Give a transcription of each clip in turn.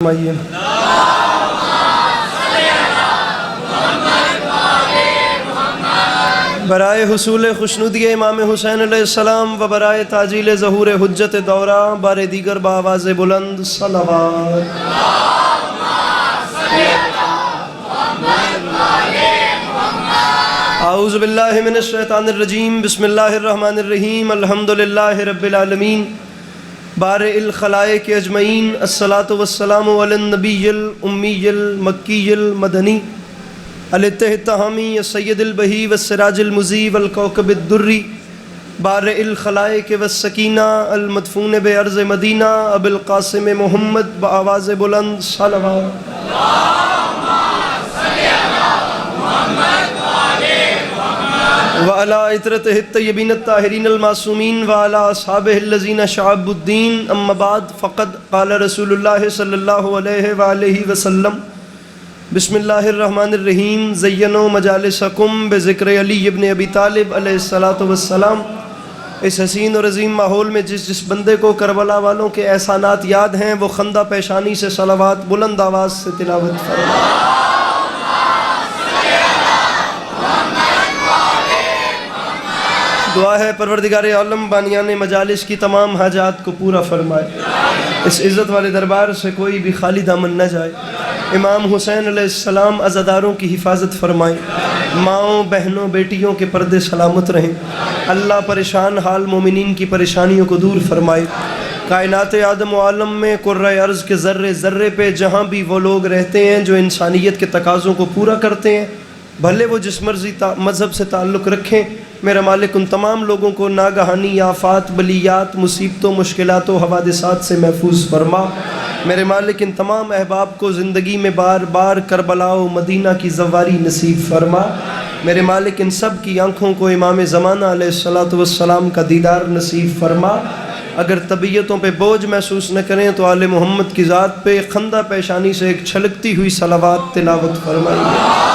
فرمائیے۔ برائے حصول خوشنودی امام حسین علیہ السلام و برائے تعجیل ظہور حجت دورہ بار دیگر بآواز بلند صلوات۔ اعوذ باللہ من الشیطان الرجیم، بسم اللہ الرحمن الرحیم، الحمدللہ رب العالمین، بارئ الخلائق اجمعین، الصلاۃ والسلام علی النبی الامی المکی المدنی الاتح التہامی السید البہی والسراج المضیء والکوکب الدری، بارئ الخلائق والسکینہ المدفون بارض مدینہ ابو القاسم محمد بآواز بلند صلوات۔ وعلى عطرته الطيبين الطاهرين المعصومين وعلى أصحابه الذين شعبوا الدين، أما بعد فقد قال رسول الله صلى الله عليه وآله وسلم، بسم الله الرحمن الرحيم، زينوا مجالسكم بذكر علی ابن ابی طالب علیہ الصلاۃ والسلام۔ اس حسین اور عظیم ماحول میں جس بندے کو کربلا والوں کے احسانات یاد ہیں، وہ خندہ پیشانی سے صلوات بلند آواز سے تلاوت فرمائے۔ دعا ہے پروردگار عالم بانیان مجالس کی تمام حاجات کو پورا فرمائے، اس عزت والے دربار سے کوئی بھی خالی دامن نہ جائے۔ امام حسین علیہ السلام عزاداروں کی حفاظت فرمائے، ماؤں بہنوں بیٹیوں کے پردے سلامت رہیں، اللہ پریشان حال مومنین کی پریشانیوں کو دور فرمائے۔ کائنات آدم و عالم میں کرۂ ارض کے ذرے ذرے پہ جہاں بھی وہ لوگ رہتے ہیں جو انسانیت کے تقاضوں کو پورا کرتے ہیں، بھلے وہ جس مرضی مذہب سے تعلق رکھیں، میرا مالک ان تمام لوگوں کو ناگہانی آفات، بلیات، مصیبتوں، مشکلات و حوادثات سے محفوظ فرما۔ میرے مالک ان تمام احباب کو زندگی میں بار بار کربلا و مدینہ کی زواری نصیب فرما۔ میرے مالک ان سب کی آنکھوں کو امام زمانہ علیہ الصلاۃ والسلام کا دیدار نصیب فرما۔ اگر طبیعتوں پہ بوجھ محسوس نہ کریں تو آل محمد کی ذات پہ خندہ پیشانی سے ایک چھلکتی ہوئی صلوات تلاوت فرمائیے۔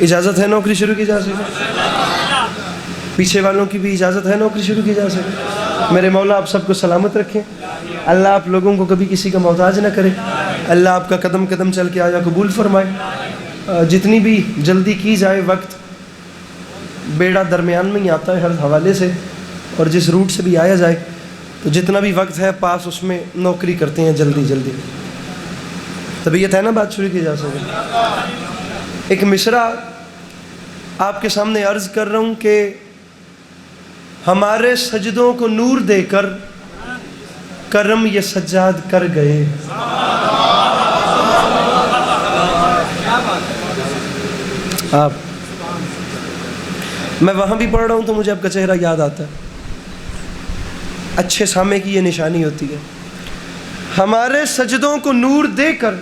اجازت ہے نوکری شروع کی جا سکے؟ پیچھے والوں کی بھی اجازت ہے نوکری شروع کی جا سکے؟ میرے مولا آپ سب کو سلامت رکھیں، اللہ آپ لوگوں کو کبھی کسی کا محتاج نہ کرے، اللہ آپ کا قدم قدم چل کے آیا قبول فرمائے۔ جتنی بھی جلدی کی جائے، وقت بیڑا درمیان میں ہی آتا ہے ہر حوالے سے، اور جس روٹ سے بھی آیا جائے تو جتنا بھی وقت ہے پاس اس میں نوکری کرتے ہیں جلدی جلدی۔ طبیعت ہے نا بات شروع کی جا سکے؟ ایک مصرع آپ کے سامنے عرض کر رہا ہوں کہ ہمارے سجدوں کو نور دے کر کرم یہ سجاد کر گئے۔ آپ میں وہاں بھی پڑھ رہا ہوں تو مجھے آپ کا چہرہ یاد آتا ہے، اچھے سامع کی یہ نشانی ہوتی ہے۔ ہمارے سجدوں کو نور دے کر،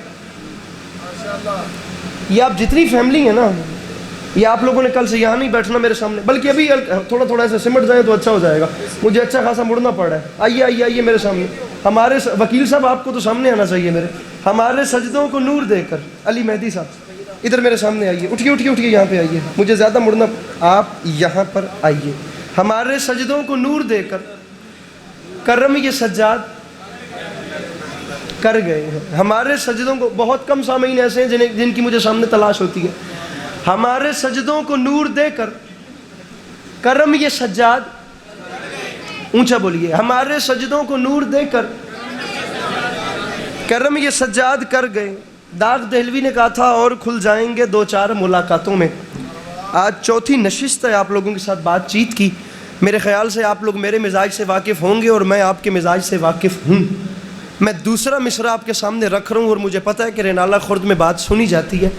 یہ آپ جتنی فیملی ہے نا، یہ آپ لوگوں نے کل سے یہاں نہیں بیٹھنا میرے سامنے، بلکہ ابھی تھوڑا تھوڑا ایسے سمٹ جائیں تو اچھا ہو جائے گا، مجھے اچھا خاصا مڑنا پڑ رہا ہے۔ آئیے آئیے آئیے میرے سامنے، ہمارے وکیل صاحب آپ کو تو سامنے آنا چاہیے میرے۔ ہمارے سجدوں کو نور دے کر، علی مہدی صاحب ادھر میرے سامنے آئیے، اٹھیے اٹھیے اٹھیے، یہاں پہ آئیے، مجھے زیادہ مڑنا، آپ یہاں پر آئیے۔ ہمارے سجدوں کو نور دے کر کرم یہ سجاد کر گئے ہیں۔ ہمارے سجدوں کو، بہت کم سامعین ایسے ہیں جن کی مجھے سامنے تلاش ہوتی ہے۔ ہمارے سجدوں کو نور دے کر کرم یہ سجاد، اونچا بولیے، ہمارے سجدوں کو نور دے کر کرم یہ سجاد کر گئے۔ داغ دہلوی نے کہا تھا اور کھل جائیں گے دو چار ملاقاتوں میں۔ آج چوتھی نشست ہے آپ لوگوں کے ساتھ بات چیت کی۔ میرے خیال سے آپ لوگ میرے مزاج سے واقف ہوں گے اور میں آپ کے مزاج سے واقف ہوں۔ میں دوسرا مصرع آپ کے سامنے رکھ رہا ہوں اور مجھے پتہ ہے کہ رینالہ خرد میں بات سنی جاتی ہے،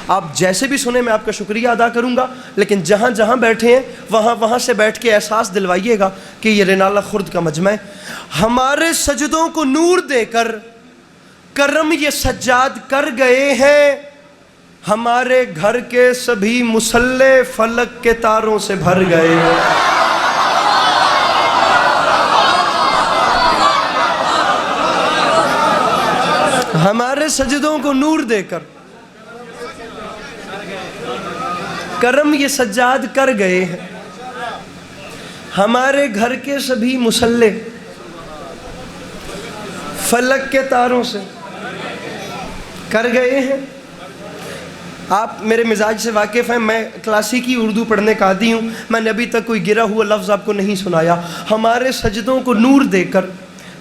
آپ جیسے بھی سنیں میں آپ کا شکریہ ادا کروں گا، لیکن جہاں جہاں بیٹھے ہیں وہاں سے بیٹھ کے احساس دلوائیے گا کہ یہ رینالہ خرد کا مجمع ہے۔ ہمارے سجدوں کو نور دے کر کرم یہ سجاد کر گئے ہیں، ہمارے گھر کے سبھی مصلے فلک کے تاروں سے بھر گئے ہیں۔ ہمارے سجدوں کو نور دے کر کرم یہ سجاد کر گئے ہیں۔ ہمارے گھر کے سبھی مسلح فلک کے تاروں سے کر گئے ہیں. آپ میرے مزاج سے واقف ہیں، میں کلاسیکی اردو پڑھنے کا عادی ہوں، میں نے ابھی تک کوئی گرا ہوا لفظ آپ کو نہیں سنایا. ہمارے سجدوں کو نور دے کر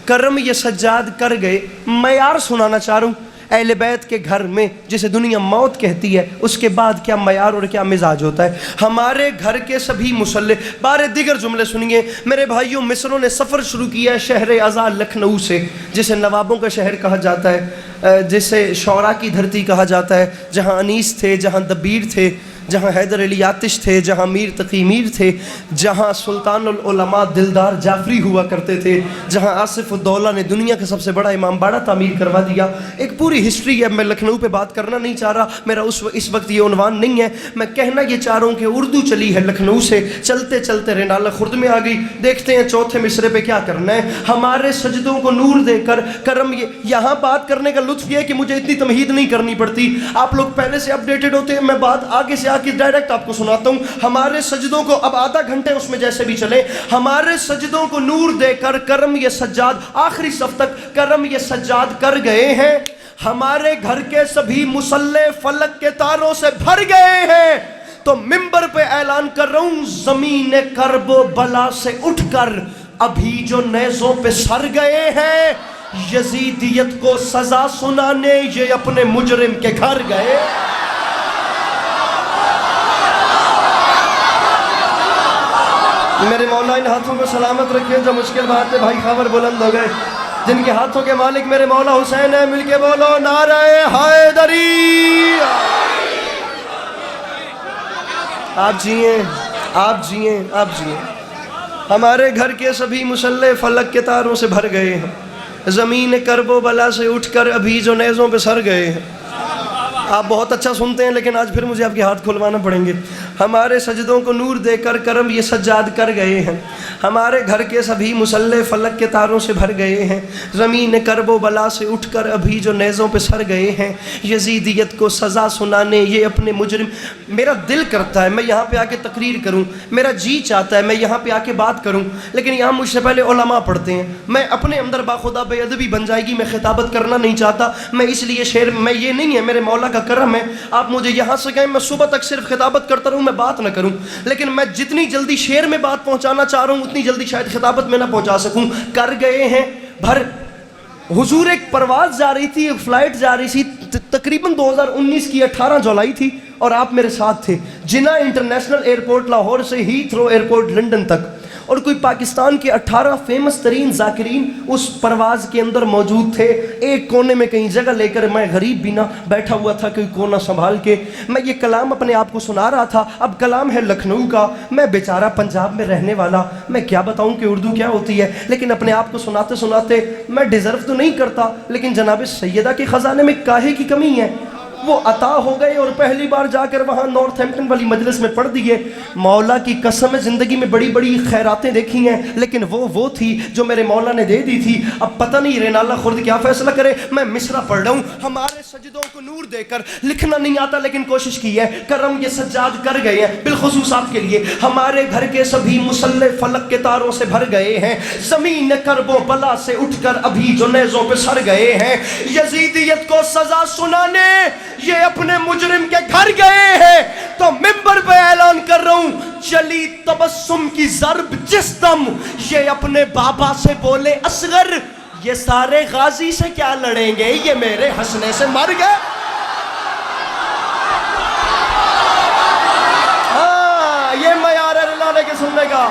کرم یہ سجاد کر گئے. معیار سنانا چاہ رہا ہوں اہل بیت کے گھر میں جسے دنیا موت کہتی ہے، اس کے بعد کیا معیار اور کیا مزاج ہوتا ہے. ہمارے گھر کے سبھی مسلح. بارے دیگر جملے سنیے میرے بھائیوں. مصروں نے سفر شروع کیا ہے شہر آزاد لکھنؤ سے، جسے نوابوں کا شہر کہا جاتا ہے، جسے شعراء کی دھرتی کہا جاتا ہے، جہاں انیس تھے، جہاں دبیر تھے، جہاں حیدر علی آتش تھے، جہاں میر تقی میر تھے، جہاں سلطان العلماء دلدار جعفری ہوا کرتے تھے، جہاں آصف الدولہ نے دنیا کا سب سے بڑا امام باڑہ تعمیر کروا دیا. ایک پوری ہسٹری ہے. میں لکھنؤ پہ بات کرنا نہیں چاہ رہا، میرا اس وقت یہ عنوان نہیں ہے. میں کہنا یہ چاہ رہا ہوں کہ اردو چلی ہے لکھنؤ سے، چلتے چلتے رینالہ خرد میں آ گئی. دیکھتے ہیں چوتھے مصرے پہ کیا کرنا ہے. ہمارے سجدوں کو نور دے کر کرم یہاں بات کرنے کا لطف یہ ہے کہ مجھے اتنی تمہید نہیں کرنی پڑتی. آپ لوگ پہلے سے اپڈیٹڈ ہوتے ہیں، میں بات آگے سے کہ ڈائریکٹ آپ کو سناتا ہوں. ہمارے سجدوں کو اب آدھا گھنٹے اس میں جیسے بھی چلے، ہمارے سجدوں کو نور دے کر کرم یہ سجاد، آخری صف تک کرم یہ سجاد کر گئے ہیں. ہمارے گھر کے سبھی مسلح فلک کے تاروں سے بھر گئے ہیں. تو منبر پہ اعلان کر رہا ہوں، زمین کرب و بلا سے اٹھ کر ابھی جو نیزوں پہ سر گئے ہیں، یزیدیت کو سزا سنانے یہ اپنے مجرم کے گھر گئے. میرے مولا ان ہاتھوں کو سلامت رکھیں جو مشکل بات ہے بھائی خبر بلند ہو گئے، جن کے ہاتھوں کے مالک میرے مولا حسین ہے. مل کے بولو نعرہ حیدری. آپ جئیں، آپ جئیں، آپ جئیں. ہمارے گھر کے سبھی مسلح فلک کے تاروں سے بھر گئے ہیں، زمین کرب و بلا سے اٹھ کر ابھی جو نیزوں پہ سر گئے ہیں. آپ بہت اچھا سنتے ہیں لیکن آج پھر مجھے آپ کے ہاتھ کھلوانا پڑیں گے. ہمارے سجدوں کو نور دے کر کرم یہ سجاد کر گئے ہیں. ہمارے گھر کے سبھی مسلح فلک کے تاروں سے بھر گئے ہیں، زمین کرب و بلا سے اٹھ کر ابھی جو نیزوں پہ سر گئے ہیں، یزیدیت کو سزا سنانے یہ اپنے مجرم. میرا دل کرتا ہے میں یہاں پہ آ کے تقریر کروں، میرا جی چاہتا ہے میں یہاں پہ آ کے بات کروں، لیکن یہاں مجھ سے پہلے علماء پڑھتے ہیں. میں اپنے اندر باخدا بے ادبی بن جائے گی، میں خطابت کرنا نہیں چاہتا. میں اس لیے شعر میں یہ نہیں ہے، میرے مولا کا کرم ہے. آپ مجھے یہاں سے کہیں میں صبح تک صرف خطابت کرتا رہوں، میں بات نہ کروں، لیکن میں جتنی جلدی شعر میں بات پہنچانا چاہ رہا ہوں اتنی جلدی شاید خطابت میں نہ پہنچا سکوں. کر گئے ہیں بھر. حضور ایک پرواز جا رہی تھی، ایک فلائٹ جا رہی تھی، تقریباً 2019 کی 18 جولائی تھی، اور آپ میرے ساتھ تھے. جناح انٹرنیشنل ایئرپورٹ لاہور سے ہی تھرو ایئرپورٹ لنڈن تک، اور کوئی پاکستان کے 18 فیمس ترین ذاکرین اس پرواز کے اندر موجود تھے. ایک کونے میں کہیں جگہ لے کر میں غریب بھی نہ بیٹھا ہوا تھا کوئی کونا سنبھال کے. میں یہ کلام اپنے آپ کو سنا رہا تھا. اب کلام ہے لکھنؤ کا، میں بیچارہ پنجاب میں رہنے والا، میں کیا بتاؤں کہ اردو کیا ہوتی ہے، لیکن اپنے آپ کو سناتے سناتے میں ڈیزرو تو نہیں کرتا، لیکن جناب سیدہ کے خزانے میں کاہے کی کمی ہے، وہ عطا ہو گئے. اور پہلی بار جا کر وہاں نارتھ ہیمپٹن والی مجلس میں پڑھ دیے. مولا کی قسم زندگی میں بڑی بڑی خیراتیں دیکھی ہیں، لیکن وہ تھی جو میرے مولا نے دے دی تھی. اب پتہ نہیں رینالہ خرد کیا فیصلہ کرے. میں مصرع پڑھ رہا ہوں. ہمارے سجدوں کو نور دے کر، لکھنا نہیں آتا لیکن کوشش کی ہے، کرم یہ سجاد کر گئے ہیں. بالخصوص آپ کے لیے. ہمارے گھر کے سبھی مسلح فلک کے تاروں سے بھر گئے ہیں، زمین کرب و بلا سے اٹھ کر ابھی جو نیزوں پہ سر گئے ہیں، یزیدیت کو سزا سنانے یہ اپنے مجرم کے گھر گئے ہیں. تو منبر پہ اعلان کر رہا ہوں، چلی تبسم کی ضرب جس دم یہ اپنے بابا سے بولے اصغر، یہ سارے غازی سے کیا لڑیں گے، یہ میرے ہنسنے سے مر گئے. ہاں یہ معیار ہے رلانے کے سننے کا.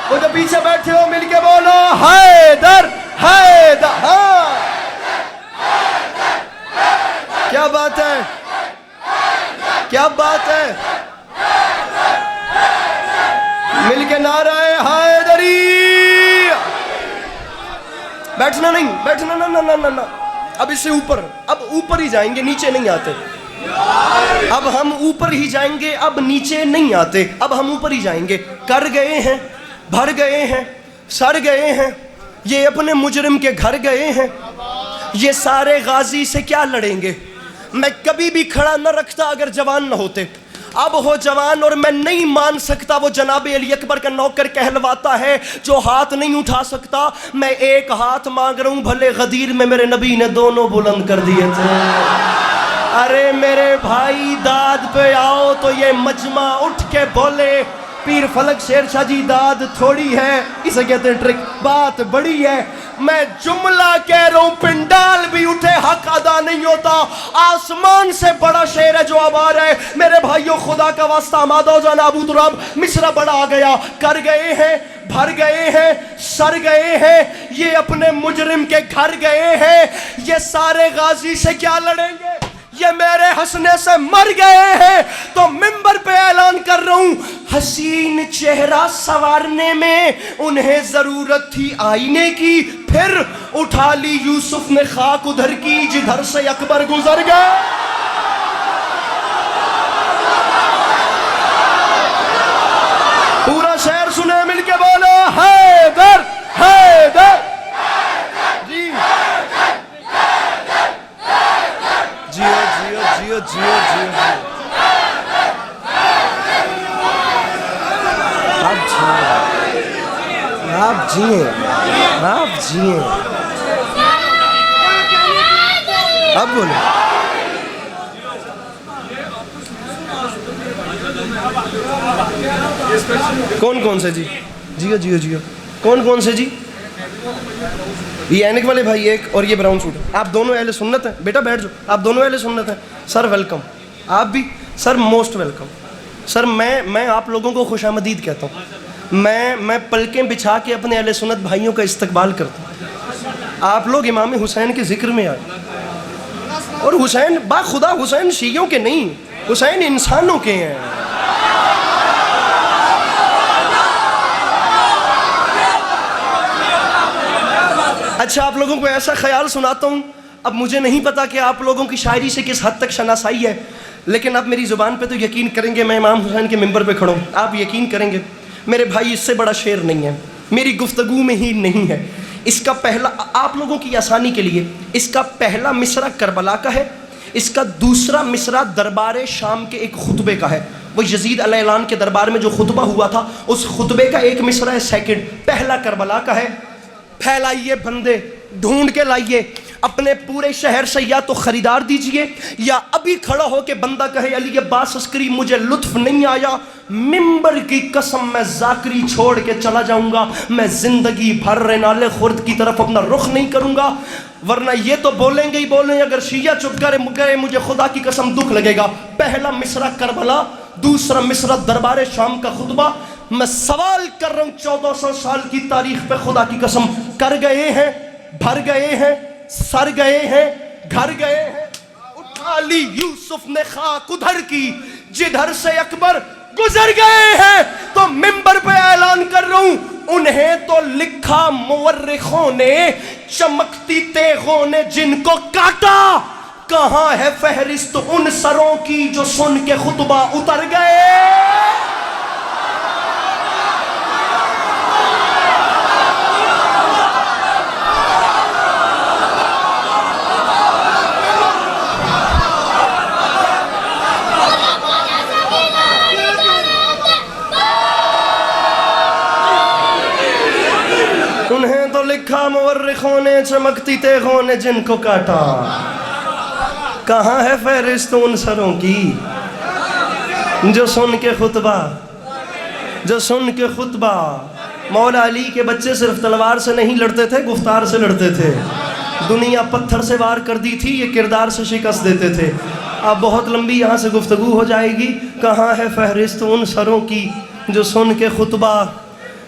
وہ جو پیچھے بیٹھے ہو مل کے بولو حیدر حیدر. ہاں کیا بات ہے، کیا بات ہے. مل کے نعرہ حیدری. بیٹھنا نہیں، بیٹھنا نہ. اب اس سے اوپر، اب اوپر ہی جائیں گے، نیچے نہیں آتے. اب ہم اوپر ہی جائیں گے، اب نیچے نہیں آتے. اب ہم اوپر ہی جائیں گے. کر گئے ہیں، بھر گئے ہیں، سڑ گئے ہیں، یہ اپنے مجرم کے گھر گئے ہیں، یہ سارے غازی سے کیا لڑیں گے. میں کبھی بھی کھڑا نہ رکھتا اگر جوان نہ ہوتے. اب ہو جوان اور میں نہیں مان سکتا وہ جناب علی اکبر کا نوکر کہلواتا ہے جو ہاتھ نہیں اٹھا سکتا. میں ایک ہاتھ مانگ رہا ہوں, بھلے غدیر میں میرے نبی نے دونوں بلند کر دیے تھے. ارے میرے بھائی داد پہ آؤ تو یہ مجمع اٹھ کے بولے پیر فلک شیر شاہ جی داد تھوڑی ہے, اسے کہتے ہیں ٹرک, بات بڑی ہے. میں جملہ کہہ رہا ہوں پنڈال بھی اٹھے حق ادا نہیں ہوتا. آسمان سے بڑا شیر ہے جو اب آ رہا ہے. میرے بھائیوں خدا کا واسطہ آمادہ ہو جانا. ابو تراب مصرع بڑا آ گیا, کر گئے ہیں, بھر گئے ہیں, سر گئے ہیں, یہ اپنے مجرم کے گھر گئے ہیں. یہ سارے غازی سے کیا لڑیں گے, یہ میرے ہنسنے سے مر گئے ہیں. تو منبر پہ اعلان کر رہا ہوں, حسین چہرہ سنوارنے میں انہیں ضرورت تھی آئینے کی, پھر اٹھا لی یوسف نے خاک ادھر کی جدھر سے اکبر گزر گئے. پورا شہر سنے, مل کے بولو حیدر حیدر. جی جیو جیو جیو جیو جیو. آپ جیے, آپ جیے. اب بولو. کون کون سے جی, جیو جیو جیو, کون کون سے جی؟ یہ اینک والے بھائی ایک, اور یہ براؤن سوٹ. آپ دونوں اہل سنت ہیں, بیٹا بیٹھ جاؤ, آپ دونوں اہل سنت ہیں. سر ویلکم, آپ بھی سر موسٹ ویلکم. سر میں آپ لوگوں کو خوش آمدید کہتا ہوں. میں پلکیں بچھا کے اپنے اہل سنت بھائیوں کا استقبال کرتا ہوں. آپ لوگ امام حسین کے ذکر میں آئے, اور حسین با خدا حسین شیعوں کے نہیں, حسین انسانوں کے ہیں. اچھا آپ لوگوں کو ایسا خیال سناتا ہوں, اب مجھے نہیں پتا کہ آپ لوگوں کی شاعری سے کس حد تک شناسائی ہے, لیکن آپ میری زبان پہ تو یقین کریں گے, میں امام حسین کے منبر پہ کھڑا ہوں, آپ یقین کریں گے میرے بھائی اس سے بڑا شعر نہیں ہے, میری گفتگو میں ہی نہیں ہے. اس کا پہلا, آپ لوگوں کی آسانی کے لیے, اس کا پہلا مصرع کربلا کا ہے, اس کا دوسرا مصرع دربار شام کے ایک خطبے کا ہے. وہ یزید علیہ السلام کے دربار میں جو خطبہ ہوا تھا اس خطبے کا ایک مصرع ہے, سیکنڈ. پہلا کربلا کا ہے. پھیلائیے بندے, ڈھونڈ کے لائیے اپنے پورے شہر سے, یا تو خریدار دیجئے یا ابھی کھڑا ہو کے بندہ کہے علی عباس عسکری مجھے لطف نہیں آیا, منبر کی قسم میں ذاکری چھوڑ کے چلا جاؤں گا, میں زندگی بھر رینالے خرد کی طرف اپنا رخ نہیں کروں گا. ورنہ یہ تو بولیں گے ہی بولیں گے, اگر شیعہ چپ کرے مجھے خدا کی قسم دکھ لگے گا. پہلا مصرع کربلا, دوسرا مصرع دربار شام کا خطبہ. میں سوال کر رہا ہوں 1400 سال کی تاریخ پہ خدا کی قسم, کر گئے ہیں, بھر گئے ہیں, سر گئے ہیں, گھر گئے ہیں. اٹھا لی یوسف نے خاک ادھر کی جدھر سے اکبر گزر گئے ہیں. تو منبر پہ اعلان کر رہا ہوں, انہیں تو لکھا مورخوں نے, چمکتی تیغوں نے جن کو کاٹا, کہاں ہے فہرست ان سروں کی جو سن کے خطبہ اتر گئے. انہیں تو لکھا مورخوں نے, چمکتی تیغوں نے جن کو کاٹا, کہاں ہے فہرست ان سروں کی جو سن کے خطبہ, جو سن کے خطبہ. مولا علی کے بچے صرف تلوار سے نہیں لڑتے تھے, گفتار سے لڑتے تھے. دنیا پتھر سے وار کر دی تھی, یہ کردار سے شکست دیتے تھے. اب بہت لمبی یہاں سے گفتگو ہو جائے گی. کہاں ہے فہرست ان سروں کی جو سن کے خطبہ.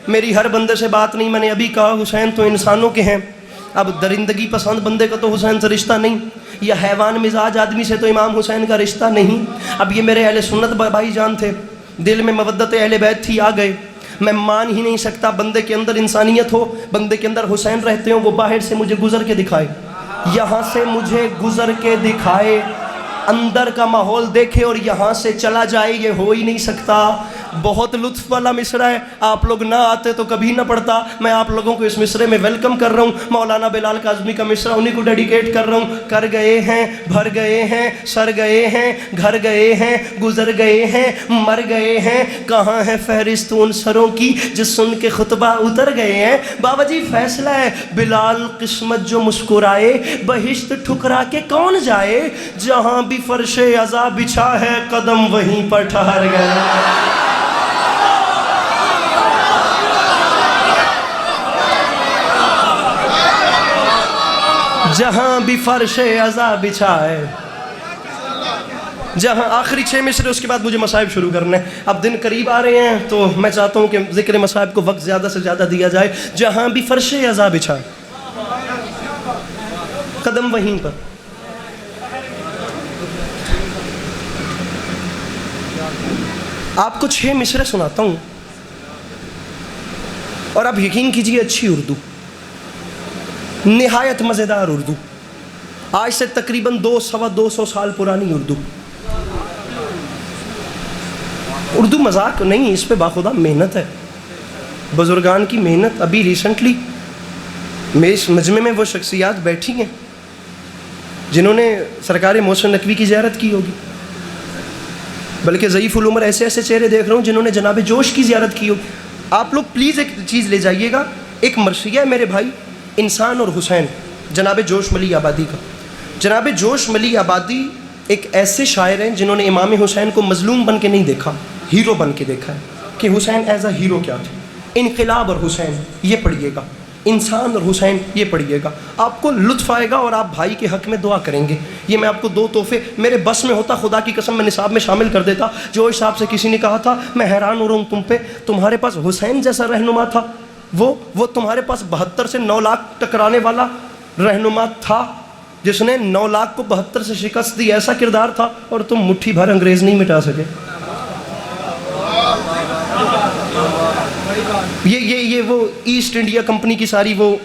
میری ہر بندے سے بات نہیں, میں نے ابھی کہا حسین تو انسانوں کے ہیں. اب درندگی پسند بندے کا تو حسین سے رشتہ نہیں, یا حیوان مزاج آدمی سے تو امام حسین کا رشتہ نہیں. اب یہ میرے اہل سنت بھائی جان تھے, دل میں مودت اہل بیت تھی, آ گئے. میں مان ہی نہیں سکتا بندے کے اندر انسانیت ہو, بندے کے اندر حسین رہتے ہوں, وہ باہر سے مجھے گزر کے دکھائے, یہاں سے مجھے گزر کے دکھائے, اندر کا ماحول دیکھے اور یہاں سے چلا جائے، یہ ہو ہی نہیں سکتا۔ بہت لطف والا مصرع ہے، آپ لوگ نہ آتے تو کبھی نہ پڑھتا۔ میں آپ لوگوں کو اس مصرع میں ویلکم کر رہا ہوں۔ مولانا بلال کاظمی کا مصرع انہی کو ڈیڈیکیٹ کر رہا ہوں۔ کر گئے ہیں، بھر گئے ہیں، سر گئے ہیں، گھر گئے ہیں، گزر گئے ہیں، مر گئے ہیں، کہاں ہے فہرست ان سروں کی جو سن کے خطبہ اتر گئے ہیں۔ بابا جی فیصلہ ہے، بلال قسمت جو مسکرائے، بہشت ٹھکرا کے کون جائے، جہاں بھی فرش عزا بچھا ہے قدم وہیں پر ٹھہر گئے۔ جہاں بھی فرش عزا بچھا ہے، جہاں آخری 6 مصرے، اس کے بعد مجھے مصائب شروع کرنے ہیں۔ اب دن قریب آ رہے ہیں تو میں چاہتا ہوں کہ ذکر مصائب کو وقت زیادہ سے زیادہ دیا جائے۔ جہاں بھی فرش عزا بچھا ہے قدم وہیں پر۔ آپ کو 6 مصرے سناتا ہوں اور آپ یقین کیجئے اچھی اردو، نہایت مزیدار اردو، آج سے تقریباً 200 سال پرانی اردو۔ اردو مذاق نہیں، اس پہ باخدا محنت ہے، بزرگان کی محنت۔ ابھی ریسنٹلی میرے اس مجمع میں وہ شخصیات بیٹھی ہیں جنہوں نے سرکار محسن نقوی کی زیارت کی ہوگی، بلکہ ضعیف العمر ایسے ایسے چہرے دیکھ رہا ہوں جنہوں نے جناب جوش کی زیارت کی ہوگی۔ آپ لوگ پلیز ایک چیز لے جائیے گا، ایک مرثیہ ہے میرے بھائی انسان اور حسین، جناب جوش ملی آبادی کا۔ جناب جوش ملی آبادی ایک ایسے شاعر ہیں جنہوں نے امام حسین کو مظلوم بن کے نہیں دیکھا، ہیرو بن کے دیکھا ہے کہ حسین ایز اے ہیرو کیا تھے۔ انقلاب اور حسین یہ پڑھیے گا، انسان اور حسین یہ پڑھیے گا، آپ کو لطف آئے گا اور آپ بھائی کے حق میں دعا کریں گے۔ یہ میں آپ کو 2 تحفے، میرے بس میں ہوتا خدا کی قسم میں نصاب میں شامل کر دیتا۔ جو صاحب سے کسی نے کہا تھا میں حیران ہو رہا ہوں تم پہ، تمہارے پاس حسین جیسا رہنما تھا، وہ تمہارے پاس 72 سے 9 لاکھ ٹکرانے والا رہنما تھا جس نے 9 لاکھ کو 72 سے شکست دی، ایسا کردار تھا، اور تم مٹھی بھر انگریز نہیں مٹا سکے۔ یہ وہ ایسٹ انڈیا کمپنی کی ساری وہ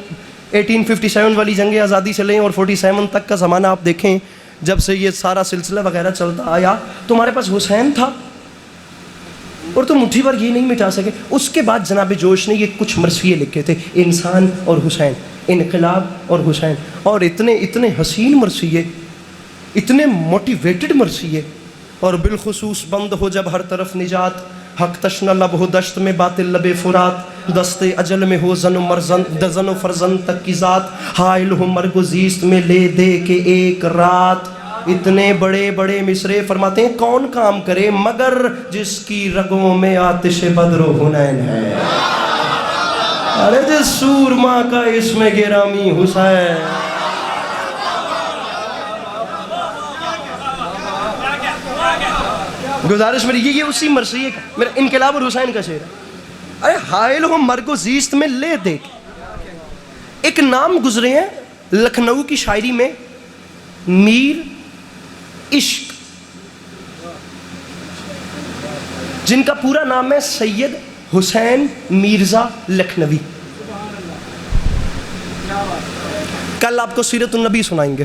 1857 والی جنگ آزادی سے لیں اور 47 تک کا زمانہ آپ دیکھیں، جب سے یہ سارا سلسلہ وغیرہ چلتا آیا، تمہارے پاس حسین تھا اور تم مٹھی بھر یہ نہیں مٹا سکے۔ اس کے بعد جناب جوش نے یہ کچھ مرثیے لکھے تھے، انسان اور حسین، انقلاب اور حسین، اور اتنے حسین مرثیے، اتنے موٹیویٹڈ مرثیے، اور بالخصوص بند ہو جب ہر طرف نجات، حق تشنہ لب ہو دشت میں باطل لب فرات، دست اجل میں ہو زن و فرزند تک کی ذات، حائل ہو مرگ و زیست میں لے دے کے ایک رات۔ اتنے بڑے بڑے مصرے فرماتے ہیں کون کام کرے مگر جس کی رگوں میں آتش بدر و حنین ہے، ارے جس سورما کا اس میں گرامی حسین۔ گزارش میری یہ اسی مرثیے کا، میرا انقلاب اور حسین کا شعر ہے۔ ارے حائل ہو مرگ و زیست میں لے دے کے، ایک نام گزرے ہیں لکھنؤ کی شاعری میں، میر عشق، جن کا پورا نام ہے سید حسین مرزا لکھنوی۔ کل آپ کو سیرت النبی سنائیں گے،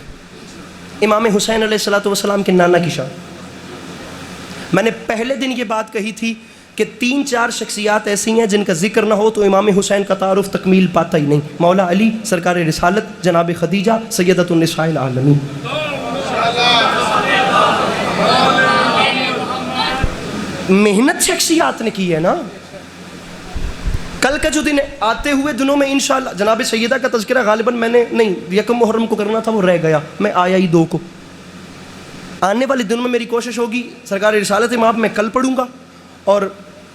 امام حسین علیہ السلام کے نانا کی شان۔ میں نے پہلے دن یہ بات کہی تھی کہ 3-4 شخصیات ایسی ہیں جن کا ذکر نہ ہو تو امام حسین کا تعارف تکمیل پاتا ہی نہیں۔ مولا علی سرکار رسالت، جناب خدیجہ سیدۃ النساء العالمین۔ محنت شخصیات نے کی ہے نا۔ کل کا جو دن ہے، آتے ہوئے دنوں میں انشاءاللہ جناب سیدہ کا تذکرہ غالباً میں نے نہیں 1 محرم کو کرنا تھا، وہ رہ گیا، میں آیا ہی 2 کو۔ آنے والے دنوں میں میری کوشش ہوگی سرکار رسالت مآب میں کل پڑھوں گا اور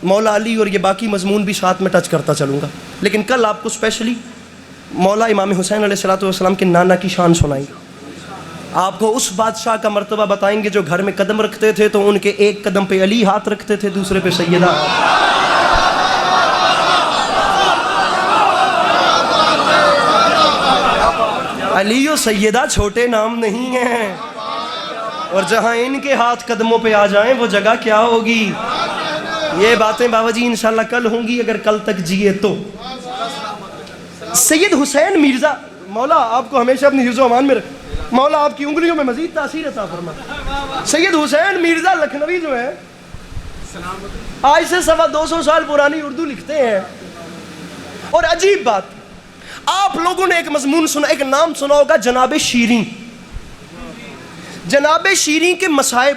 مولا علی اور یہ باقی مضمون بھی ساتھ میں ٹچ کرتا چلوں گا، لیکن کل آپ کو اسپیشلی مولا امام حسین علیہ السلام کے نانا کی شان سنائیں گے۔ آپ کو اس بادشاہ کا مرتبہ بتائیں گے جو گھر میں قدم رکھتے تھے تو ان کے ایک قدم پہ علی ہاتھ رکھتے تھے، دوسرے پہ سیدہ۔ علی و سیدہ چھوٹے نام نہیں ہیں، اور جہاں ان کے ہاتھ قدموں پہ آ جائیں وہ جگہ کیا ہوگی۔ یہ باتیں بابا جی انشاءاللہ کل ہوں گی اگر کل تک جیے تو۔ سید حسین مرزا، مولا آپ کو ہمیشہ اپنی حفظ و امان میں رکھ، مولا آپ کی انگلیوں میں مزید تاثیر عطا فرما۔ سید حسین مرزا لکھنوی جو ہے آج سے 250 سال پرانی اردو لکھتے ہیں. اور عجیب بات، آپ لوگوں نے ایک مضمون سنا، ایک نام سنا ہوگا جناب شیریں. جناب شیریں کے مصائب،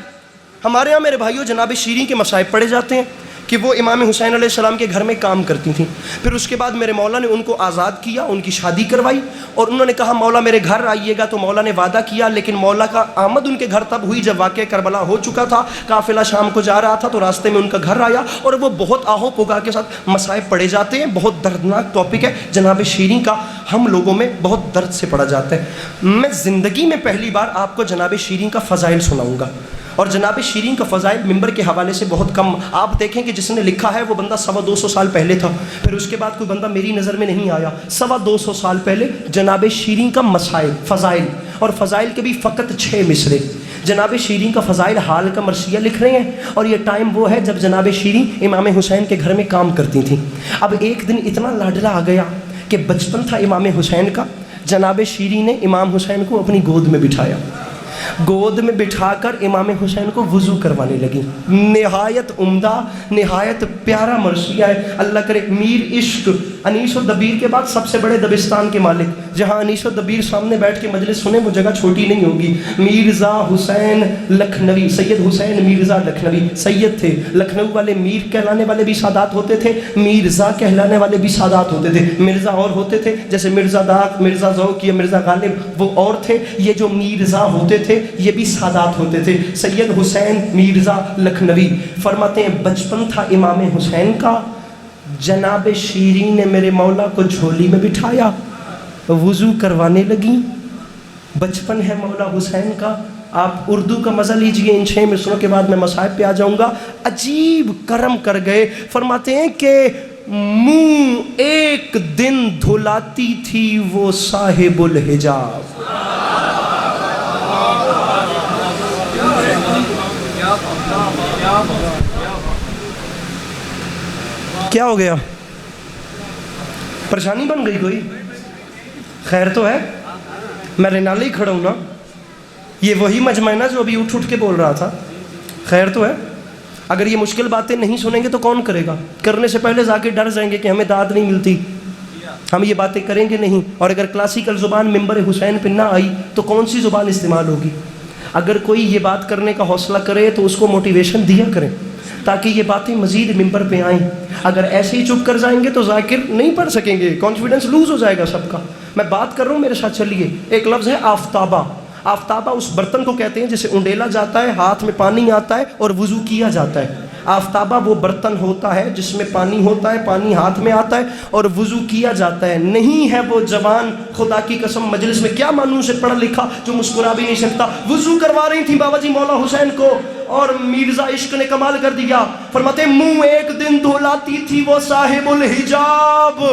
ہمارے ہاں میرے بھائیوں جناب شیریں کے مصائب پڑھے جاتے ہیں کہ وہ امام حسین علیہ السلام کے گھر میں کام کرتی تھیں. پھر اس کے بعد میرے مولا نے ان کو آزاد کیا، ان کی شادی کروائی، اور انہوں نے کہا مولا میرے گھر آئیے گا. تو مولا نے وعدہ کیا، لیکن مولا کا آمد ان کے گھر تب ہوئی جب واقعہ کربلا ہو چکا تھا. قافلہ شام کو جا رہا تھا تو راستے میں ان کا گھر آیا، اور وہ بہت آہو پگا کے ساتھ مصائب پڑھے جاتے ہیں. بہت دردناک ٹاپک ہے جناب شیریں کا، ہم لوگوں میں بہت درد سے پڑھا جاتا ہے. میں زندگی میں پہلی بار آپ کو جناب شیریں کا فضائل سناؤں گا، اور جناب شیریں کا فضائل ممبر کے حوالے سے بہت کم. آپ دیکھیں کہ جس نے لکھا ہے وہ بندہ 250 سال پہلے تھا، پھر اس کے بعد کوئی بندہ میری نظر میں نہیں آیا. 250 سال پہلے جناب شیریں کا مسائل، فضائل، اور فضائل کے بھی فقط 6 مصرے. جناب شیریں کا فضائل حال کا مرثیہ لکھ رہے ہیں، اور یہ ٹائم وہ ہے جب جناب شیریں امام حسین کے گھر میں کام کرتی تھیں. اب ایک دن اتنا لاڈلا آ گیا کہ بچپن تھا امام حسین کا. جناب شیریں نے امام حسین کو اپنی گود میں بٹھایا، گود میں بٹھا کر امام حسین کو وضو کروانے لگی. نہایت عمدہ، نہایت پیارا مرثیہ ہے. اللہ کرے میر عشق انیس الدبیر کے بعد سب سے بڑے دبستان کے مالک، جہاں انیس الدبیر سامنے بیٹھ کے مجلس سنے وہ جگہ چھوٹی نہیں ہوگی. مرزا حسین لکھنوی، سید حسین مرزا لکھنوی سید تھے. لکھنؤ والے میر کہلانے والے بھی سادات ہوتے تھے، مرزا کہلانے والے بھی سادات ہوتے تھے. مرزا اور ہوتے تھے جیسے مرزا داغ، مرزا ذوق یا مرزا غالب، وہ اور تھے. یہ جو مرزا ہوتے تھے یہ بھی سادات ہوتے تھے. سید حسین مرزا لکھنوی فرماتے ہیں بچپن تھا امام حسین کا، جناب شیریں نے میرے مولا کو جھولی میں بٹھایا، وضو کروانے لگی. بچپن ہے مولا حسین کا. آپ اردو کا مزہ لیجئے، ان 6 مصروں کے بعد میں مصائب پہ آ جاؤں گا. عجیب کرم کر گئے. فرماتے ہیں کہ منہ ایک دن دھلاتی تھی وہ صاحب الحجاب. کیا ہو گیا؟ پریشانی بن گئی کوئی؟ خیر تو ہے؟ میں رینالے ہی کھڑا ہوں نا. یہ وہی مجمع ہے نا جو ابھی اٹھ کے بول رہا تھا. خیر تو ہے؟ اگر یہ مشکل باتیں نہیں سنیں گے تو کون کرے گا؟ کرنے سے پہلے جا کے ڈر جائیں گے کہ ہمیں داد نہیں ملتی، ہم یہ باتیں کریں گے نہیں. اور اگر کلاسیکل زبان ممبر حسین پہ نہ آئی تو کون سی زبان استعمال ہوگی؟ اگر کوئی یہ بات کرنے کا حوصلہ کرے تو اس کو موٹیویشن دیا کریں تاکہ یہ باتیں مزید ممبر پہ آئیں. اگر ایسے ہی چپ کر جائیں گے تو ذاکر نہیں پڑھ سکیں گے، کانفیڈنس لوز ہو جائے گا سب کا. میں بات کر رہا ہوں، میرے ساتھ چلیے. ایک لفظ ہے آفتابہ. آفتابہ اس برتن کو کہتے ہیں جسے انڈیلا جاتا ہے، ہاتھ میں پانی آتا ہے اور وضو کیا جاتا ہے. آفتابہ وہ برتن ہوتا ہے جس میں پانی ہوتا ہے، پانی ہاتھ میں آتا ہے اور وضو کیا جاتا ہے. نہیں ہے وہ جوان، خدا کی قسم مجلس میں کیا مانوں سے پڑھا لکھا جو مسکرا بھی نہیں سکتا. وضو کروا رہی تھی بابا جی مولا حسین کو، اور مرزا عشق نے کمال کر دیا. فرماتے منہ ایک دن دھلاتی تھی وہ صاحب الحجاب،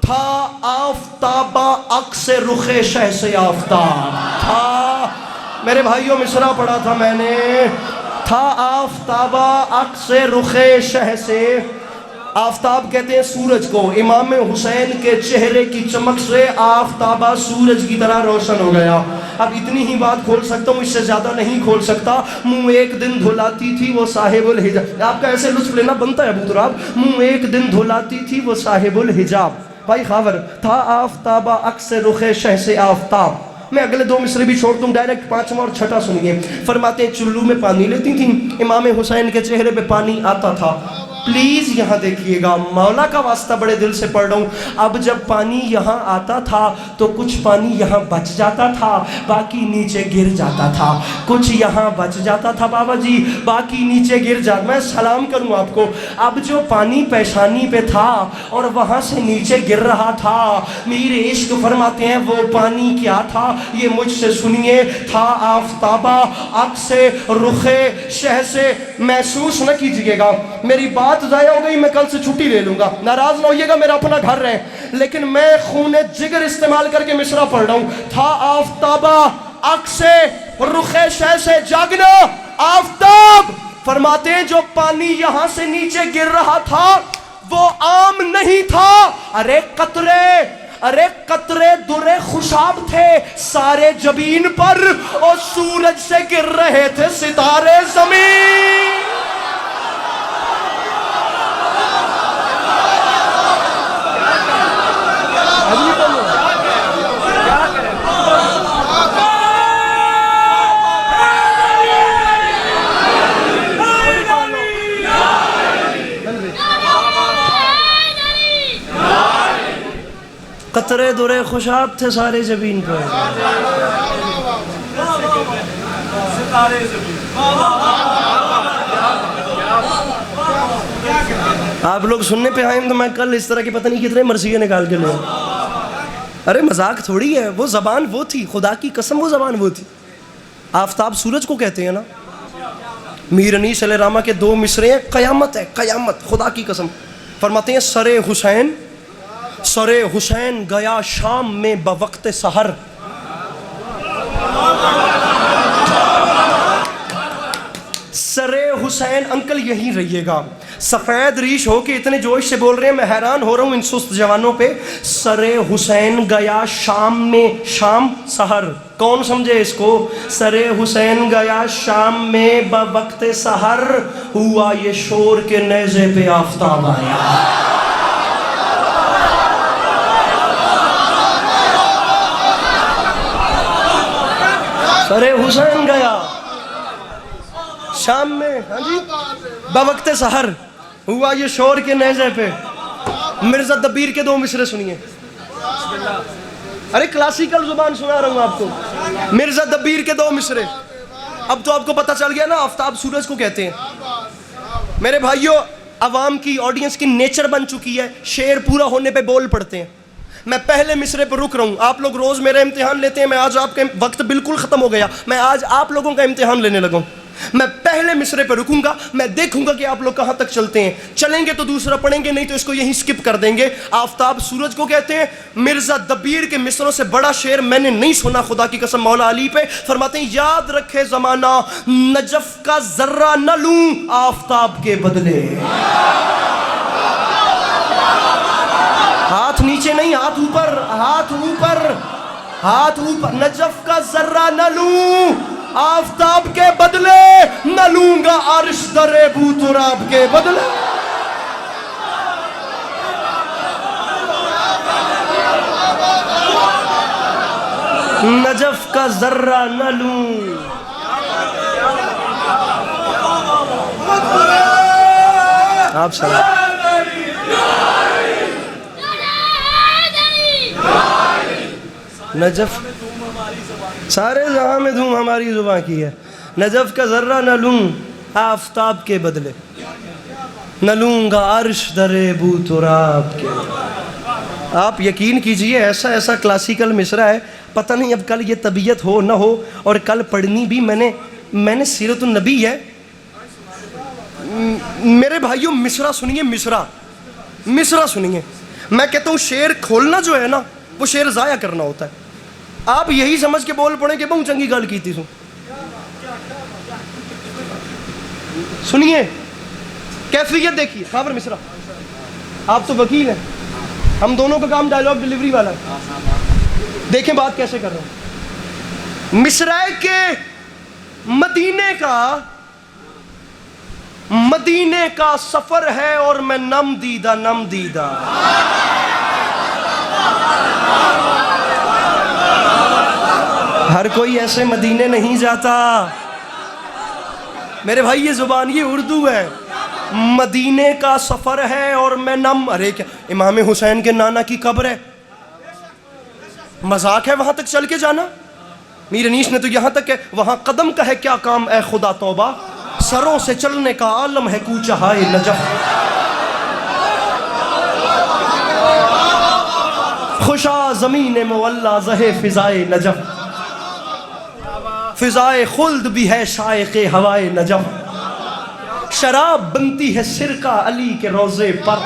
تھا آفتابہ عکس رخ شہ سے آفتاب تھا. میرے بھائیوں مصرع پڑھا تھا میں نے، تھا آفتابہ عکس رخ شہ سے. آفتاب کہتے ہیں سورج کو. امام حسین کے چہرے کی چمک سے آفتابہ سورج کی طرح روشن ہو گیا. اب اتنی ہی بات کھول سکتا ہوں، اس سے زیادہ نہیں کھول سکتا. منہ ایک دن دھلاتی تھی وہ صاحب الحجاب. آپ کا ایسے لطف لینا بنتا ہے ابو تراب. منہ ایک دن دھلاتی تھی وہ صاحب الحجاب. بھائی خاور تھا آفتابہ عکس رخ شہ سے آفتاب. میں اگلے 2 مصرے بھی چھوڑ دوں، ڈائریکٹ 5واں اور 6واں سنیے. فرماتے ہیں چلو میں پانی لیتی تھیں، امام حسین کے چہرے پہ پانی آتا تھا. پلیز یہاں دیکھیے گا، مولا کا واسطہ بڑے دل سے پڑھ رہا ہوں. اب جب پانی یہاں آتا تھا تو کچھ پانی یہاں بچ جاتا تھا، باقی نیچے گر جاتا تھا. کچھ یہاں بچ جاتا تھا بابا جی، باقی نیچے گر جاتا. میں سلام کروں آپ کو. اب جو پانی پیشانی پہ تھا اور وہاں سے نیچے گر رہا تھا، میرے عشق فرماتے ہیں وہ پانی کیا تھا؟ یہ مجھ سے سنیے، تھا آفتابہ عکس رخ شہ سے. محسوس نہ کیجئے گا، میری بات ضائع ہو گئی، میں کل سے چھٹی لے لوں گا، ناراض نہ ہوئیے گا، میرا اپنا گھر رہے. لیکن میں خون جگر استعمال کر کے مصرع پڑھ رہا ہوں. تھا آفتابہ عکس رخ شہ سے جاگنا. آفتاب فرماتے ہیں جو پانی یہاں سے نیچے گر رہا تھا وہ عام نہیں تھا. ارے قطرے ارے قطرے درے خوشاب تھے سارے جبین پر اور سورج سے گر رہے تھے ستارے زمین. قطرے درے خوشاب تھے سارے جبین پر. آپ لوگ سننے پہ آئیں تو میں کل اس طرح کی پتہ نہیں کتنے مرثیے نکال کے لے. ارے مذاق تھوڑی ہے، وہ زبان وہ تھی، خدا کی قسم وہ زبان وہ تھی. آفتاب سورج کو کہتے ہیں نا. میر انیس علیہ رحمہ کے 2 مصرے ہیں، قیامت ہے قیامت، خدا کی قسم. فرماتے ہیں سر حسین گیا شام میں بوقت سحر. سر حسین، انکل یہیں رہیے گا، سفید ریش ہو کے اتنے جوش سے بول رہے ہیں، میں حیران ہو رہا ہوں ان سست جوانوں پہ. سر حسین گیا شام میں، شام سحر، کون سمجھے اس کو؟ سر حسین گیا شام میں بوقت سحر، ہوا یہ شور کے نیزے پہ آفتاب آیا. سر حسین گیا شام میں، ہاں جی، بوقت سحر، ہوا یہ شور کے نیزے پہ. مرزا دبیر کے 2 مصرے سنیے. ارے کلاسیکل زبان سنا رہا ہوں آپ کو. مرزا دبیر کے 2 مصرے. اب تو آپ کو پتہ چل گیا نا آفتاب سورج کو کہتے ہیں. میرے بھائیوں، عوام کی، آڈینس کی نیچر بن چکی ہے، شعر پورا ہونے پہ بول پڑتے ہیں. میں پہلے مصرے پر رک رہا ہوں. آپ لوگ روز میرا امتحان لیتے ہیں، میں آج آپ کا وقت بالکل ختم ہو گیا، میں آج آپ لوگوں کا امتحان لینے لگا ہوں. میں پہلے مصرے پہ رکوں گا، میں دیکھوں گا کہ آپ لوگ کہاں تک چلتے ہیں. چلیں گے تو دوسرا پڑھیں گے، نہیں تو اس کو یہیں سکپ کر دیں گے. آفتاب سورج کو کہتے ہیں. مرزا دبیر کے مصروں سے بڑا شعر میں نے نہیں سنا خدا کی قسم مولا علی پہ. فرماتے ہیں یاد رکھے زمانہ، نجف کا ذرہ نہ لوں آفتاب کے بدلے. ہاتھ نیچے نہیں، ہاتھ اوپر، ہاتھ اوپر، ہاتھ اوپر. نجف کا ذرہ نہ لوں آفتاب کے بدلے، نہ لوں گا عرش در بو تراب کے بدلے. نجف کا ذرہ نہ لوں. آپ سلام. نجف، سارے جہاں میں دھوم ہماری زباں کی ہے. نجف کا ذرہ نہ لوں آفتاب کے بدلے، نہ لوں گا عرش در بو تراب کے. آپ یقین کیجئے ایسا ایسا کلاسیکل مصرع ہے، پتہ نہیں اب کل یہ طبیعت ہو نہ ہو، اور کل پڑھنی بھی میں نے سیرت النبی ہے. میرے بھائیوں مصرع سنیے، مصرع سنیے. میں کہتا ہوں شعر کھولنا جو ہے نا وہ شعر ضائع کرنا ہوتا ہے. آپ یہی سمجھ کے بول پڑیں کہ بہت چنگی گل کیتی سوں. سنیے کیفیت دیکھیے. خبر مصرع، آپ تو وکیل ہیں، ہم دونوں کا کام ڈائیلاگ ڈیلیوری والا ہے. دیکھیں بات کیسے کر رہا ہوں. مصرع کے مدینے کا سفر ہے اور میں نم دیدہ. ہر کوئی ایسے مدینے نہیں جاتا میرے بھائی. یہ زبان، یہ اردو ہے. مدینے کا سفر ہے اور میں نم. ارے کیا امام حسین کے نانا کی قبر ہے، مذاق ہے وہاں تک چل کے جانا؟ میر انیس نے تو یہاں تک کہ وہاں قدم کا ہے کیا کام اے خدا توبہ، سروں سے چلنے کا عالم ہے کوچہ ہائے نجف. خوشا زمین مولا زہ فضائے نجف، فضائے خلد بھی ہے شائق ہوائے نجف. شراب بنتی ہے سرکہ علی کے روضے پر،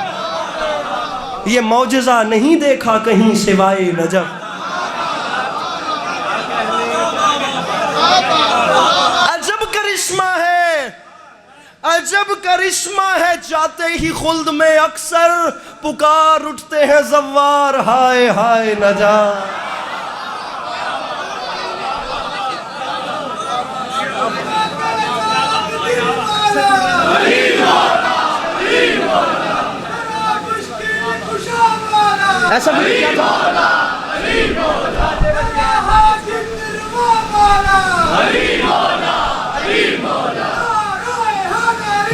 یہ معجزہ نہیں دیکھا کہیں سوائے نجف. عجب کرشمہ ہے جاتے ہی خلد میں اکثر، پکار اٹھتے ہیں زوار، ہائے ہائے نجات۔ ایسا بھی کیا تھا؟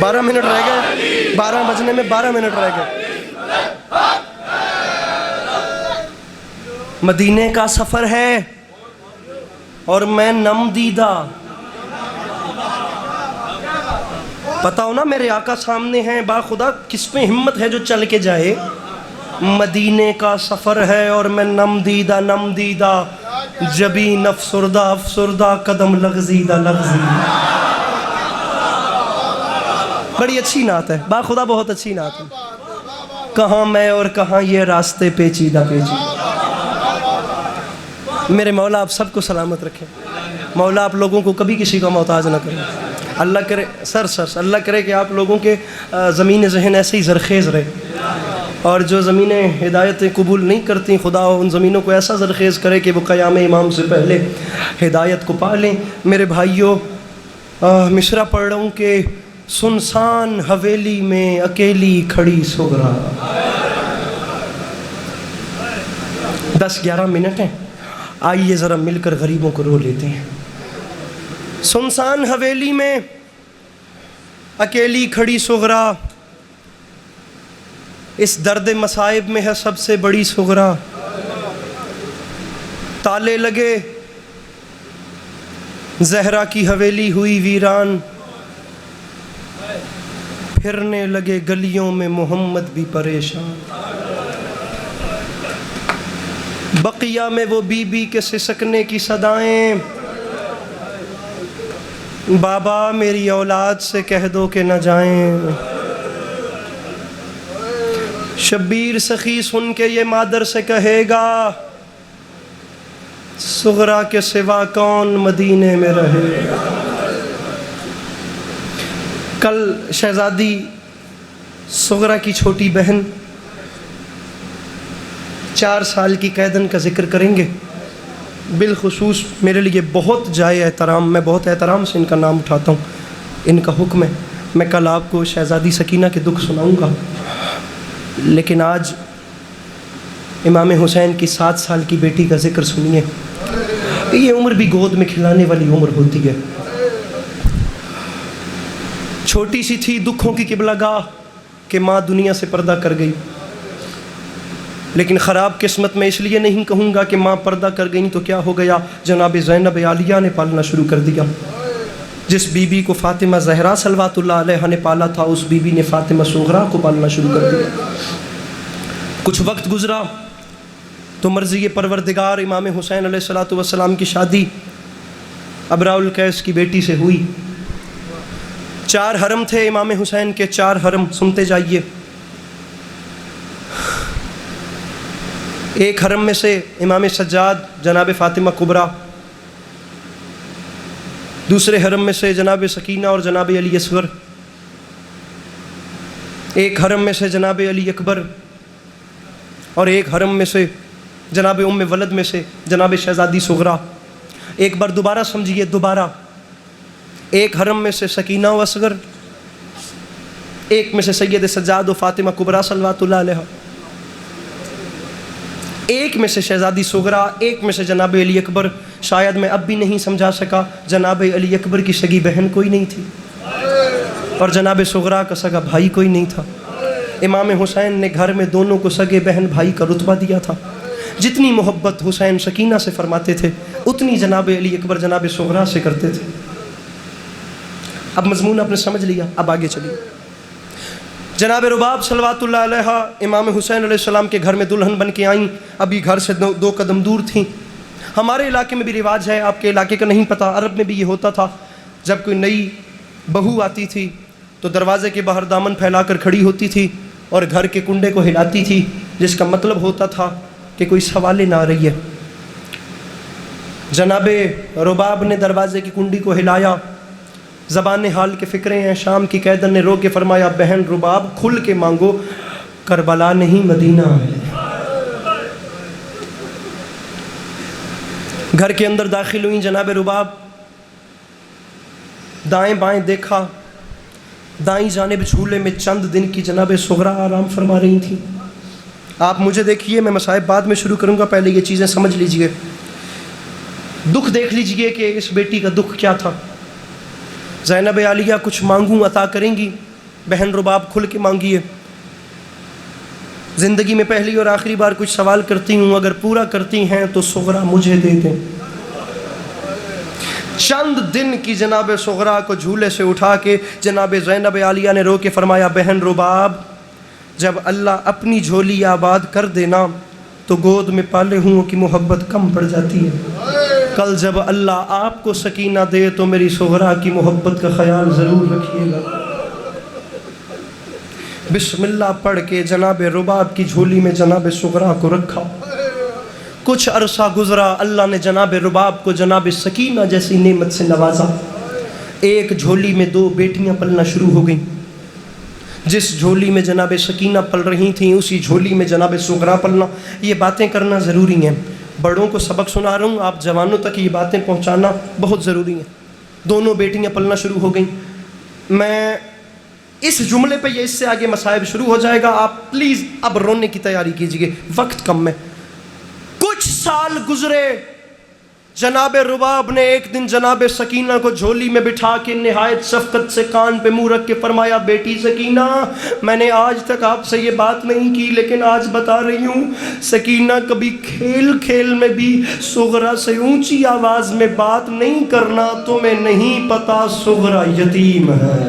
12 منٹ رہ گئے، 12 بجنے میں 12 منٹ رہ گئے۔ مدینے کا سفر ہے اور میں نم دیدہ، پتہ ہو نا میرے آقا سامنے ہیں، با خدا کس پہ ہمت ہے جو چل کے جائے؟ مدینے کا سفر ہے اور میں نم دیدہ، جبین افسردہ قدم لغزیدہ۔ بڑی اچھی نعت ہے، با خدا بہت اچھی نعت ہے۔ کہاں میں اور کہاں یہ راستے پیچیدہ۔ میرے مولا آپ سب کو سلامت رکھیں، مولا آپ لوگوں کو کبھی کسی کا محتاج نہ کریں۔ اللہ کرے اللہ کرے کہ آپ لوگوں کے زمین ذہن ایسے ہی زرخیز رہے، اور جو زمینیں ہدایتیں قبول نہیں کرتی، خدا ان زمینوں کو ایسا زرخیز کرے کہ وہ قیام امام سے پہلے ہدایت کو پا لیں۔ میرے بھائیوں، مصرع پڑھ رہا ہوں کہ سنسان حویلی میں اکیلی کھڑی سغرا۔ 10-11 منٹ ہیں، آئیے ذرا مل کر غریبوں کو رو لیتے ہیں۔ سنسان حویلی میں اکیلی کھڑی سغرا، اس درد مصائب میں ہے سب سے بڑی سغرا۔ تالے لگے زہرا کی حویلی ہوئی ویران، پھرنے لگے گلیوں میں محمد بھی پریشان۔ بقیہ میں وہ بی بی کے سسکنے کی صدائیں، بابا میری اولاد سے کہہ دو کہ نہ جائیں۔ شبیر سخی سن کے یہ مادر سے کہے گا، سغرا کے سوا کون مدینے میں رہے گا۔ کل شہزادی سغرا کی چھوٹی بہن 4 سال کی قیدن کا ذکر کریں گے، بالخصوص میرے لیے بہت جائے احترام، میں بہت احترام سے ان کا نام اٹھاتا ہوں، ان کا حکم ہے۔ میں کل آپ کو شہزادی سکینہ کے دکھ سناؤں گا، لیکن آج امام حسین کی 7 سال کی بیٹی کا ذکر سنیے۔ یہ عمر بھی گود میں کھلانے والی عمر ہوتی ہے۔ چھوٹی سی تھی دکھوں کی قبلہ گاہ کہ ماں دنیا سے پردہ کر گئی، لیکن خراب قسمت میں اس لیے نہیں کہوں گا کہ ماں پردہ کر گئی تو کیا ہو گیا، جناب زینب عالیہ نے پالنا شروع کر دیا۔ جس بی بی کو فاطمہ زہرا صلوات اللہ علیہ نے پالا تھا، اس بی بی نے فاطمہ صغرا کو پالنا شروع کر دیا۔ کچھ وقت گزرا تو مرضی پروردگار امام حسین علیہ السلام کی شادی ابراء القیس کی بیٹی سے ہوئی۔ 4 حرم تھے امام حسین کے، 4 حرم، سنتے جائیے۔ ایک حرم میں سے امام سجاد جناب فاطمہ کبریٰ، دوسرے حرم میں سے جناب سکینہ اور جناب علی اصغر، ایک حرم میں سے جناب علی اکبر، اور ایک حرم میں سے جناب ام ولد میں سے جناب شہزادی صغرا۔ ایک بار دوبارہ سمجھیے، دوبارہ ایک حرم میں سے سکینہ و اصغر، ایک میں سے سید سجاد و فاطمہ کبریٰ صلوات اللہ علیہ، ایک میں سے شہزادی صغرا، ایک میں سے جناب علی اکبر۔ شاید میں اب بھی نہیں سمجھا سکا، جناب علی اکبر کی سگی بہن کوئی نہیں تھی اور جناب صغرا کا سگا بھائی کوئی نہیں تھا۔ امام حسین نے گھر میں دونوں کو سگے بہن بھائی کا رتبہ دیا تھا۔ جتنی محبت حسین سکینہ سے فرماتے تھے، اتنی جناب علی اکبر جناب صغرا سے کرتے تھے۔ اب مضمون آپ نے سمجھ لیا، اب آگے چلیے۔ جناب رباب صلوات اللہ علیہ امام حسین علیہ السلام کے گھر میں دلہن بن کے آئیں، ابھی گھر سے 2 قدم دور تھیں۔ ہمارے علاقے میں بھی رواج ہے، آپ کے علاقے کا نہیں پتہ، عرب میں بھی یہ ہوتا تھا، جب کوئی نئی بہو آتی تھی تو دروازے کے باہر دامن پھیلا کر کھڑی ہوتی تھی اور گھر کے کنڈے کو ہلاتی تھی، جس کا مطلب ہوتا تھا کہ کوئی سوالے نہ آ رہی ہے۔ جناب رباب نے دروازے کی کنڈی کو ہلایا، زبان حال کے فکرے ہیں، شام کی قیدن نے رو کے فرمایا، بہن رباب کھل کے مانگو، کربلا نہیں مدینہ ہے۔ گھر کے اندر داخل ہوئی جناب رباب، دائیں بائیں دیکھا، دائیں جانب جھولے میں چند دن کی جناب صغرا آرام فرما رہی تھیں۔ آپ مجھے دیکھیے، میں مصائب بعد میں شروع کروں گا، پہلے یہ چیزیں سمجھ لیجئے۔ دکھ دیکھ لیجئے کہ اس بیٹی کا دکھ کیا تھا۔ زینب عالیہ کچھ مانگوں عطا کریں گی، بہن رباب کھل کے مانگیے۔ زندگی میں پہلی اور آخری بار کچھ سوال کرتی ہوں، اگر پورا کرتی ہیں تو صغرا مجھے دے دیں۔ چند دن کی جناب صغرا کو جھولے سے اٹھا کے جناب زینب عالیہ نے رو کے فرمایا، بہن رباب جب اللہ اپنی جھولی آباد کر دینا تو گود میں پالے ہوں کی محبت کم پڑ جاتی ہے، کل جب اللہ آپ کو سکینہ دے تو میری صغرا کی محبت کا خیال ضرور رکھیے گا۔ بسم اللہ پڑھ کے جناب رباب کی جھولی میں جناب صغرا کو رکھا۔ کچھ عرصہ گزرا، اللہ نے جناب رباب کو جناب سکینہ جیسی نعمت سے نوازا۔ ایک جھولی میں 2 بیٹیاں پلنا شروع ہو گئیں۔ جس جھولی میں جناب سکینہ پل رہی تھیں اسی جھولی میں جناب صغرا پلنا۔ یہ باتیں کرنا ضروری ہیں، بڑوں کو سبق سنا رہا ہوں، آپ جوانوں تک یہ باتیں پہنچانا بہت ضروری ہیں۔ دونوں بیٹیاں پلنا شروع ہو گئیں۔ میں اس جملے پہ اس سے آگے مصائب شروع ہو جائے گا، آپ پلیز اب رونے کی تیاری کیجئے، وقت کم ہے۔ کچھ سال گزرے، جناب رباب نے ایک دن جناب سکینہ کو جھولی میں بٹھا کے نہایت شفقت سے کان پہ منہ رکھ کے فرمایا، بیٹی سکینہ میں نے آج تک آپ سے یہ بات نہیں کی لیکن آج بتا رہی ہوں، سکینہ کبھی کھیل کھیل میں بھی صغرا سے اونچی آواز میں بات نہیں کرنا، تمہیں نہیں پتا صغرا یتیم ہے۔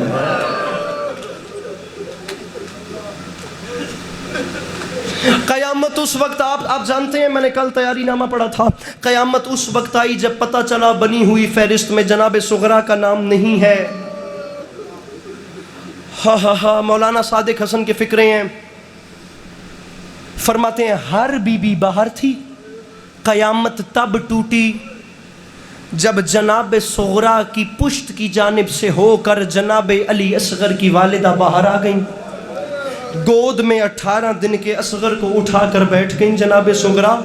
قیامت اس وقت آپ جانتے ہیں، میں نے کل تیاری نامہ پڑھا تھا، قیامت اس وقت آئی جب پتہ چلا بنی ہوئی فہرست میں جناب صغرا کا نام نہیں ہے۔ مولانا صادق حسن کے فکرے ہیں، فرماتے ہیں ہر بی بی باہر تھی، قیامت تب ٹوٹی جب جناب صغرا کی پشت کی جانب سے ہو کر جناب علی اصغر کی والدہ باہر آ گئیں۔ گود میں 18 دن کے اصغر کو اٹھا کر بیٹھ گئیں جناب صغرا،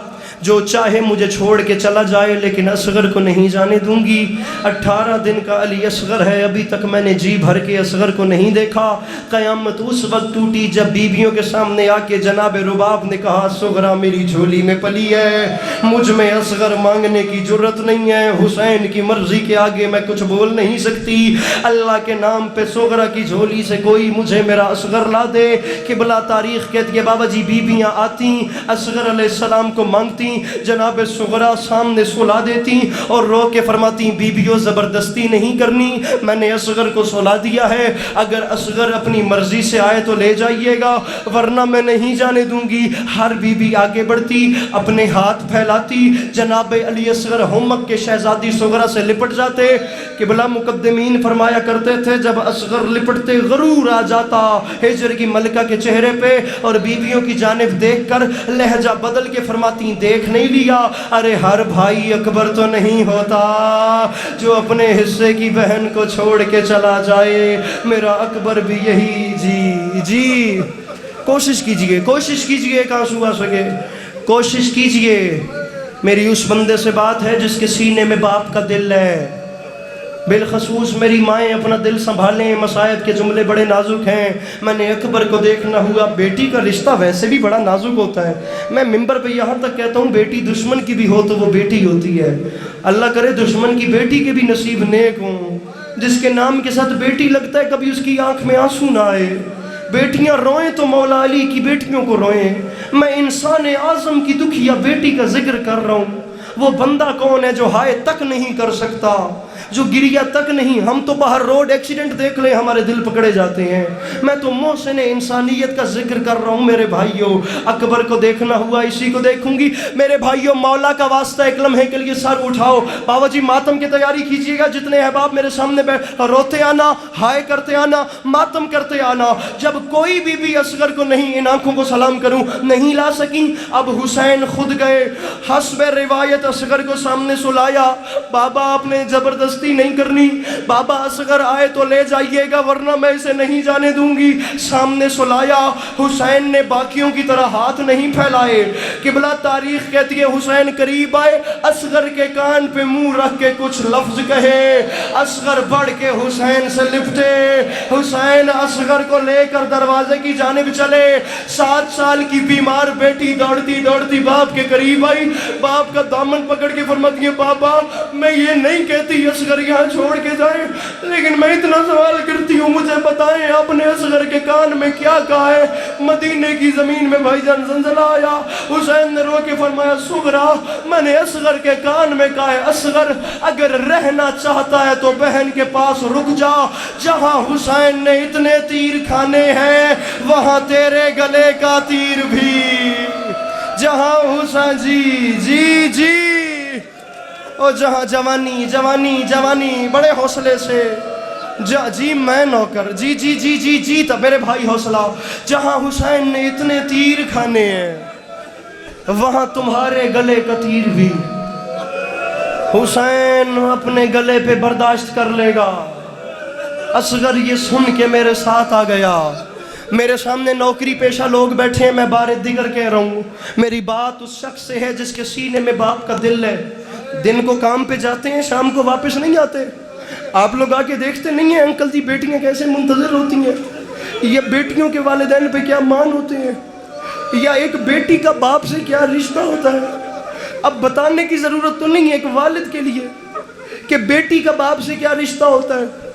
جو چاہے مجھے چھوڑ کے چلا جائے لیکن اصغر کو نہیں جانے دوں گی۔ 18 دن کا علی اصغر ہے، ابھی تک میں نے جی بھر کے اصغر کو نہیں دیکھا۔ قیامت اس وقت ٹوٹی جب بیویوں کے سامنے آ کے جناب رباب نے کہا، صغرا میری جھولی میں پلی ہے، مجھ میں اصغر مانگنے کی جرت نہیں ہے، حسین کی مرضی کے آگے میں کچھ بول نہیں سکتی، اللہ کے نام پہ صغرا کی جھولی سے کوئی مجھے میرا اصغر لا دے۔ قبلہ تاریخ کہتی ہے بابا جی بیویاں آتی اصغر علیہ السلام کو مانگتی، جناب صغرا سامنے سلا دیتی اور رو کے فرماتی، بیویوں زبردستی نہیں کرنی، میں نے اصغر کو سلا دیا ہے، اگر اصغر اپنی مرضی سے آئے تو لے جائیے گا ورنہ میں نہیں جانے دوں گی۔ ہر بیوی آگے بڑھتی، اپنے ہاتھ پھیلاتی، جناب علی اصغر ہومک کے شہزادی صغرا سے لپٹ جاتے۔ قبلہ مقدمین فرمایا کرتے تھے جب اصغر لپٹتے غرور آ جاتا ہجر کی ملکہ کے چہرے پہ، اور بیویوں کی جانب دیکھ کر لہجہ بدل کے فرماتی، دیکھ نہیں لیا، ارے ہر بھائی اکبر تو نہیں ہوتا جو اپنے حصے کی بہن کو چھوڑ کے چلا جائے، میرا اکبر بھی یہی جی کوشش کیجئے ایک آنسو آ سکے، کوشش کیجئے۔ میری اس بندے سے بات ہے جس کے سینے میں باپ کا دل ہے، بالخصوص میری مائیں اپنا دل سنبھالیں، مصائب کے جملے بڑے نازک ہیں۔ میں نے اکبر کو دیکھنا ہوا، بیٹی کا رشتہ ویسے بھی بڑا نازک ہوتا ہے، میں منبر پہ یہاں تک کہتا ہوں بیٹی دشمن کی بھی ہو تو وہ بیٹی ہوتی ہے، اللہ کرے دشمن کی بیٹی کے بھی نصیب نیک ہوں، جس کے نام کے ساتھ بیٹی لگتا ہے کبھی اس کی آنکھ میں آنسو نہ آئے۔ بیٹیاں روئیں تو مولا علی کی بیٹیوں کو روئیں۔ میں انسان اعظم کی دکھیا بیٹی کا ذکر کر رہا ہوں، وہ بندہ کون ہے جو ہائے تک نہیں کر سکتا، جو گریا تک نہیں، ہم تو باہر روڈ ایکسیڈنٹ دیکھ لیں ہمارے دل پکڑے جاتے ہیں، میں تو محسن انسانیت کا ذکر کر رہا ہوں۔ میرے بھائیوں اکبر کو دیکھنا ہوا، اسی کو دیکھوں گی۔ میرے بھائیوں مولا کا واسطہ ایک لمحے کے لیے سر اٹھاؤ، بابا جی ماتم کی تیاری کیجئے گا، جتنے احباب میرے سامنے بیٹھ روتے آنا، ہائے کرتے آنا، ماتم کرتے آنا۔ جب کوئی بھی اصغر کو نہیں ان آنکھوں کو سلام کروں نہیں لا سکیں، اب حسین خود گئے، حسب روایت اصغر کو سامنے سلایا، بابا آپ نے زبردست زبردستی نہیں کرنی، بابا اصغر آئے تو لے جائیے گا ورنہ میں اسے نہیں جانے دوں گی۔ سامنے سلایا، حسین نے باقیوں کی طرح ہاتھ نہیں پھیلائے۔ قبلہ تاریخ کہتی ہے حسین قریب آئے، اصغر کے کان پہ منہ رکھ کے کچھ لفظ کہے، اصغر بڑھ کے حسین سے لپٹے، حسین اصغر کو لے کر دروازے کی جانب چلے۔ 7 سال کی بیمار بیٹی دوڑتی دوڑتی باپ کے قریب آئی، باپ کا دامن پکڑ کے فرماتی ہے بابا میں یہ نہیں کہتی اصغر یہاں چھوڑ کے جائے، لیکن میں اتنا سوال کرتی ہوں مجھے بتائیں آپ نے اصغر کے کان میں کیا کہا ہے؟ مدینے کی زمین میں بھائی جان زلزلہ آیا، حسین نے رو کے فرمایا سغرا میں نے اصغر کے کان میں کہا ہے اصغر اگر رہنا چاہتا ہے تو بہن کے پاس رک جا، جہاں حسین نے اتنے تیر کھانے ہیں وہاں تیرے گلے کا تیر بھی، جہاں حسین جی او جہاں جوانی جوانی جوانی بڑے حوصلے سے جی میں نوکر جی تب میرے بھائی حوصلہ، جہاں حسین نے اتنے تیر کھانے ہیں وہاں تمہارے گلے کا تیر بھی، حسین اپنے گلے پہ برداشت کر لے گا۔ اصغر یہ سن کے میرے ساتھ آ گیا، میرے سامنے نوکری پیشہ لوگ بیٹھے ہیں، میں بار دیگر کہہ رہا ہوں میری بات اس شخص سے ہے جس کے سینے میں باپ کا دل ہے، دن کو کام پہ جاتے ہیں شام کو واپس نہیں آتے، آپ لوگ آ کے دیکھتے نہیں ہیں انکل جی بیٹیاں کیسے منتظر ہوتی ہیں، یہ بیٹیوں کے والدین پہ کیا مان ہوتے ہیں، یا ایک بیٹی کا باپ سے کیا رشتہ ہوتا ہے۔ اب بتانے کی ضرورت تو نہیں ہے ایک والد کے لیے کہ بیٹی کا باپ سے کیا رشتہ ہوتا ہے۔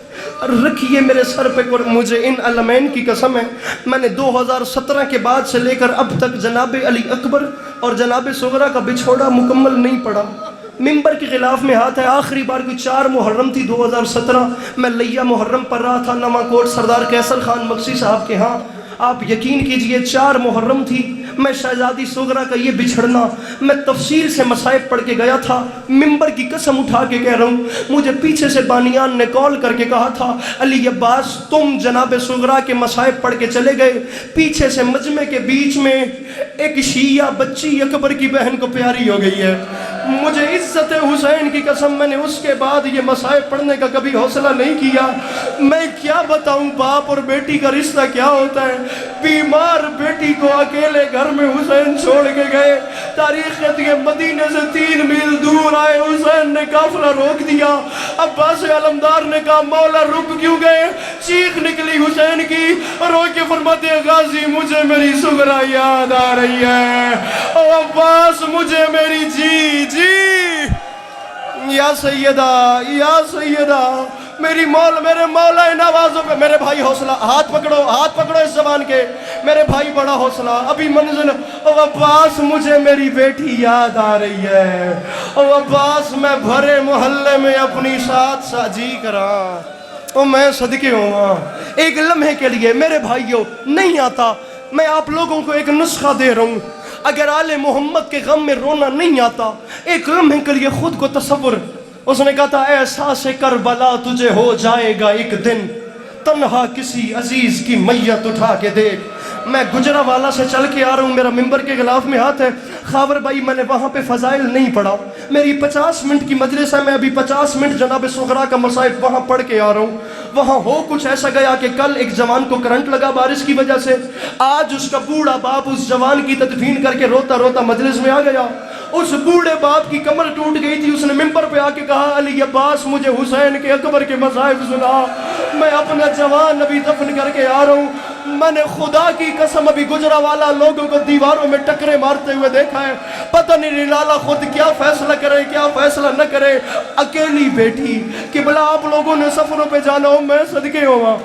رکھیے میرے سر پہ مجھے ان علمین کی قسم ہے، میں نے 2017 کے بعد سے لے کر اب تک جناب علی اکبر اور جناب صغرا کا بچھوڑا مکمل نہیں پڑا، ممبر کے خلاف میں ہاتھ ہے۔ آخری بار کوئی 4 محرم تھی 2017 میں لیا محرم پڑھ رہا تھا نواں کوٹ سردار قیصر خان مقصی صاحب کے ہاں، آپ یقین کیجئے 4 محرم تھی، میں شہزادی صغرا کا یہ بچھڑنا میں تفصیل سے مصائب پڑھ کے گیا تھا، ممبر کی قسم اٹھا کے کہہ رہا ہوں، مجھے پیچھے سے بانیان نے کال کر کے کہا تھا علی عباس تم جناب صغرا کے مصائب پڑھ کے چلے گئے، پیچھے سے مجمع کے بیچ میں ایک شیعہ بچی اکبر کی بہن کو پیاری ہو گئی ہے۔ مجھے عزت حسین کی قسم میں نے اس کے بعد یہ مصائب پڑھنے کا کبھی حوصلہ نہیں کیا۔ میں کیا بتاؤں باپ اور بیٹی کا رشتہ کیا ہوتا ہے، بیمار بیٹی کو اکیلے گھر میں حسین چھوڑ کے گئے، تاریخ کہتی ہے مدینے سے 3 میل دور آئے، حسین نے قافلہ روک دیا، عباس علمدار نے کہا مولا رک کیوں گئے، چیخ نکلی حسین کی، رو کے فرماتے ہیں غازی مجھے میری صغرا یاد آ رہی ہے، او عباس مجھے میری جی یا سیدہ میری میرے مولا نوازوں پہ میرے بھائی حوصلہ، ہاتھ پکڑو اس زبان کے، میرے بھائی بڑا حوصلہ، ابھی منزل، او عباس مجھے میری بیٹی یاد آ رہی ہے، او عباس میں بھرے محلے میں اپنی ساتھ ساجی کراں، او میں صدقے ہوں ایک لمحے کے لیے میرے بھائیوں نہیں آتا، میں آپ لوگوں کو ایک نسخہ دے رہا ہوں، اگر آل محمد کے غم میں رونا نہیں آتا ایک لمحے کے لیے خود کو تصور، اس نے کہا تھا احساس کربلا تجھے ہو جائے گا ایک دن، تنہا کسی عزیز کی میت اٹھا کے دیکھ۔ میں گجرانوالہ سے چل کے آ رہا ہوں، میرا ممبر کے غلاف میں ہاتھ ہے، خاور بھائی میں نے وہاں پہ فضائل نہیں پڑھا، میری 50 منٹ کی مجلس ہے، میں ابھی 50 منٹ جناب صغرا کا مصائب وہاں پڑھ کے آ رہا ہوں۔ وہاں ہو کچھ ایسا گیا کہ کل ایک جوان کو کرنٹ لگا بارش کی وجہ سے، آج اس کا بوڑھا باپ اس جوان کی تدفین کر کے روتا روتا مجلس میں آ گیا، اس بوڑھے باپ کی کمر ٹوٹ گئی تھی، اس نے ممبر پہ آ کے کہا علی عباس مجھے حسین کے اکبر کے مصائب سنا، میں اپنا جوان ابھی دفن کر کے آ رہا ہوں، میں نے خدا کی قسم ابھی گجرانوالہ لوگوں کو دیواروں میں ٹکرے مارتے ہوئے دیکھا ہے، پتہ نہیں نرالا خود کیا فیصلہ کرے کیا فیصلہ نہ کرے، اکیلی بیٹھی کہ بلا آپ لوگوں نے سفروں پہ جانا ہو میں صدقے ہوا،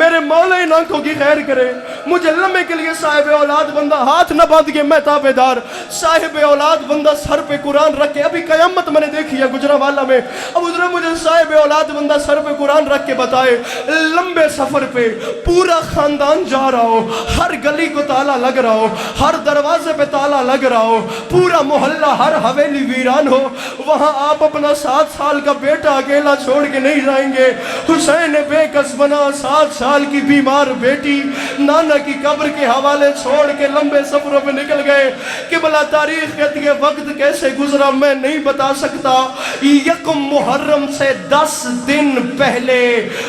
میرے مولا ان آنکھوں کی خیر کرے، مجھے لمحے کے لیے صاحب اولاد بندہ ہاتھ نہ باندھ کے میں تابع دار، صاحب اولاد بندہ سر پہ قرآن رکھ کے، ابھی قیامت میں نے دیکھی ہے گجرانوالہ میں، اب ادھر مجھے صاحب اولاد بندہ سر پہ قرآن رکھ کے بتائے، لمبے سفر پہ پورا خاندان جا جا رہا ہو, ہر گلی کو تالا لگ رہا ہو, ہر دروازے پہ تالا لگ رہا ہو, پورا محلہ ہر حویلی ویران ہو, وہاں آپ اپنا 7 سال کا بیٹا اکیلا چھوڑ کے نہیں جائیں گے. حسین بے کس بنا 7 سال کی بیمار بیٹی نانا کی قبر کے حوالے چھوڑ کے لمبے سفروں پہ نکل گئے. قبلہ تاریخ کہتی ہے وقت کیسے گزرا میں نہیں بتا سکتا. یکم محرم سے 10 دن پہلے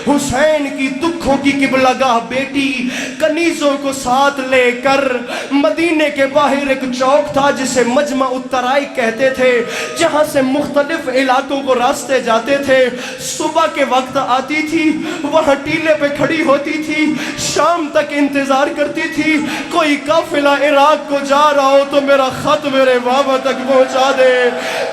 حسین کی دکھوں کی قبلہ گاہ بیٹی کنیزوں کو ساتھ لے کر مدینے کے باہر ایک چوک تھا جسے مجمع الترائی کہتے تھے, جہاں سے مختلف علاقوں کو راستے جاتے تھے. صبح کے وقت آتی تھی, وہاں ٹیلے پہ کھڑی ہوتی تھی, شام تک انتظار کرتی تھی کوئی قافلہ عراق کو جا رہا ہو تو میرا خط میرے بابا تک پہنچا دے,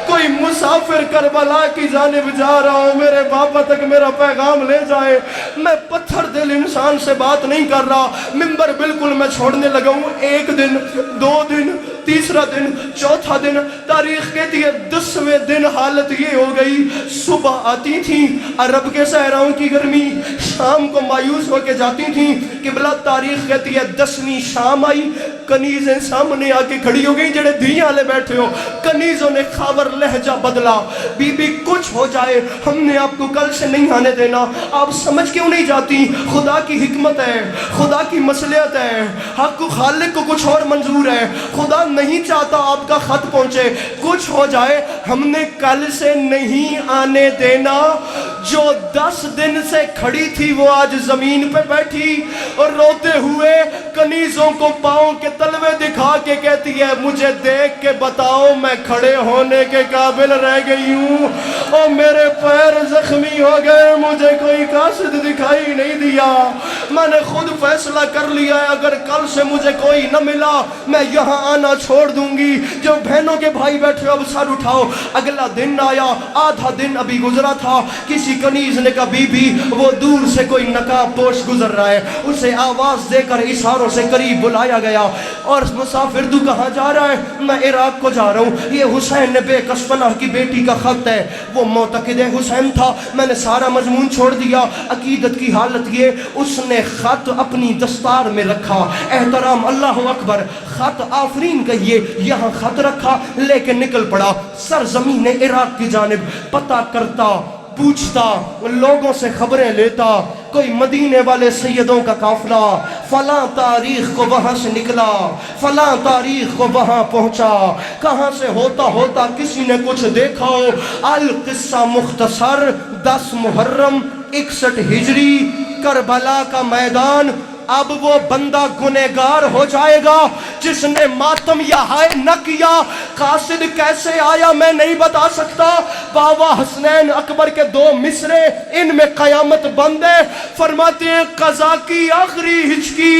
کوئی مسافر کربلا کی جانب جا رہا ہو میرے بابا تک میرا پیغام لے جائے. میں پتھر دل انسان سے بات نہیں کر رہا, منبر بالکل میں چھوڑنے لگا ہوں. 1 دن 2 دن تیسرا دن چوتھا دن, تاریخ کہتی ہے 10ویں دن حالت یہ ہو گئی. صبح آتی تھیں عرب کے صحراؤں کی گرمی, شام کو مایوس ہو کے جاتی تھیں. قبلہ تاریخ کہتی ہے 10ویں شام آئی, کنیزیں سامنے آ کے کھڑی ہو گئی. جڑے دھیاں لے بیٹھے ہو, کنیزوں نے خاور لہجہ بدلا, بی بی کچھ ہو جائے ہم نے آپ کو کل سے نہیں آنے دینا. آپ سمجھ کیوں نہیں جاتی؟ خدا کی حکمت ہے, خدا کی مصلحت ہے, حق کو خالق کو کچھ اور منظور ہے. خدا نہیں چاہتا آپ کا خط پہنچے, کچھ ہو جائے ہم نے کل سے نہیں آنے دینا. جو 10 دن سے کھڑی تھی وہ آج زمین پہ بیٹھی اور روتے ہوئے کنیزوں کو پاؤں کے تلوے دکھا کے کہتی ہے مجھے دیکھ کے بتاؤ میں کھڑے ہونے کے قابل رہ گئی ہوں اور میرے پیر زخمی ہو گئے, مجھے کوئی قاصد دکھائی نہیں دیا. میں نے خود فیصلہ کر لیا ہے اگر کل سے مجھے کوئی نہ ملا میں یہاں آنا چھوڑ دوں گی. جو بہنوں کے بھائی بیٹھے اب سر اٹھاؤ. اگلا دن آیا, آدھا دن ابھی گزرا تھا. کسی کنیز نے کہا بی بی وہ دور سے کوئی نقاب پوش گزر رہا ہے, اسے آواز دے کر اشاروں سے قریب بلایا گیا. اور مسافر تو کہاں جا رہا ہے؟ میں عراق کو جا رہا ہوں. یہ حسین بے کس پناہ کی بیٹی کا خط ہے. وہ معتقد حسین تھا. میں نے سارا مضمون چھوڑ دیا. عقیدت کی حالت یہ, اس نے خط اپنی دستار میں رکھا. احترام, اللہ اکبر. خط آفرین کہیے, یہاں خط رکھا لے کے نکل پڑا سرزمین عراق کی جانب. پتہ کرتا, پوچھتا, لوگوں سے خبریں لیتا. کوئی مدینے والے سیدوں کا قافلہ فلاں تاریخ کو وہاں سے نکلا, فلاں تاریخ کو وہاں پہنچا. کہاں سے ہوتا ہوتا کسی نے کچھ دیکھا ہو. القصہ مختصر, 10 محرم 61 ہجری, کربلا کا میدان. اب وہ بندہ گنہگار ہو جائے گا جس نے ماتم یا ہائے نہ کیا. قاصد کیسے آیا میں نہیں بتا سکتا. بابا حسنین اکبر کے 2 مصرے, ان میں قیامت بند ہے. فرماتے ہیں قضا کی آخری ہچکی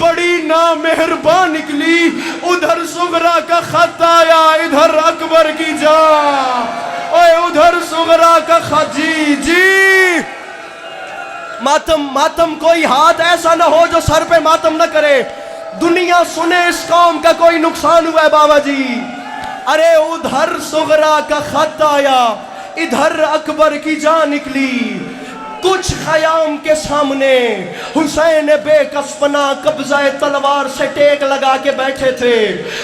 بڑی نامہربان نکلی. ادھر صغرا کا خط آیا, ادھر اکبر کی جا. اوے ادھر صغرا کا خط, جی جی. ماتم کوئی ہاتھ ایسا نہ ہو جو سر پہ ماتم نہ کرے. دنیا سنے اس قوم کا کوئی نقصان ہوا ہے بابا جی. ارے ادھر صغرا کا خط آیا, ادھر اکبر کی جان نکلی. کچھ خیام کے سامنے حسین بے کس پناہ قبضہ تلوار سے ٹیک لگا کے بیٹھے تھے.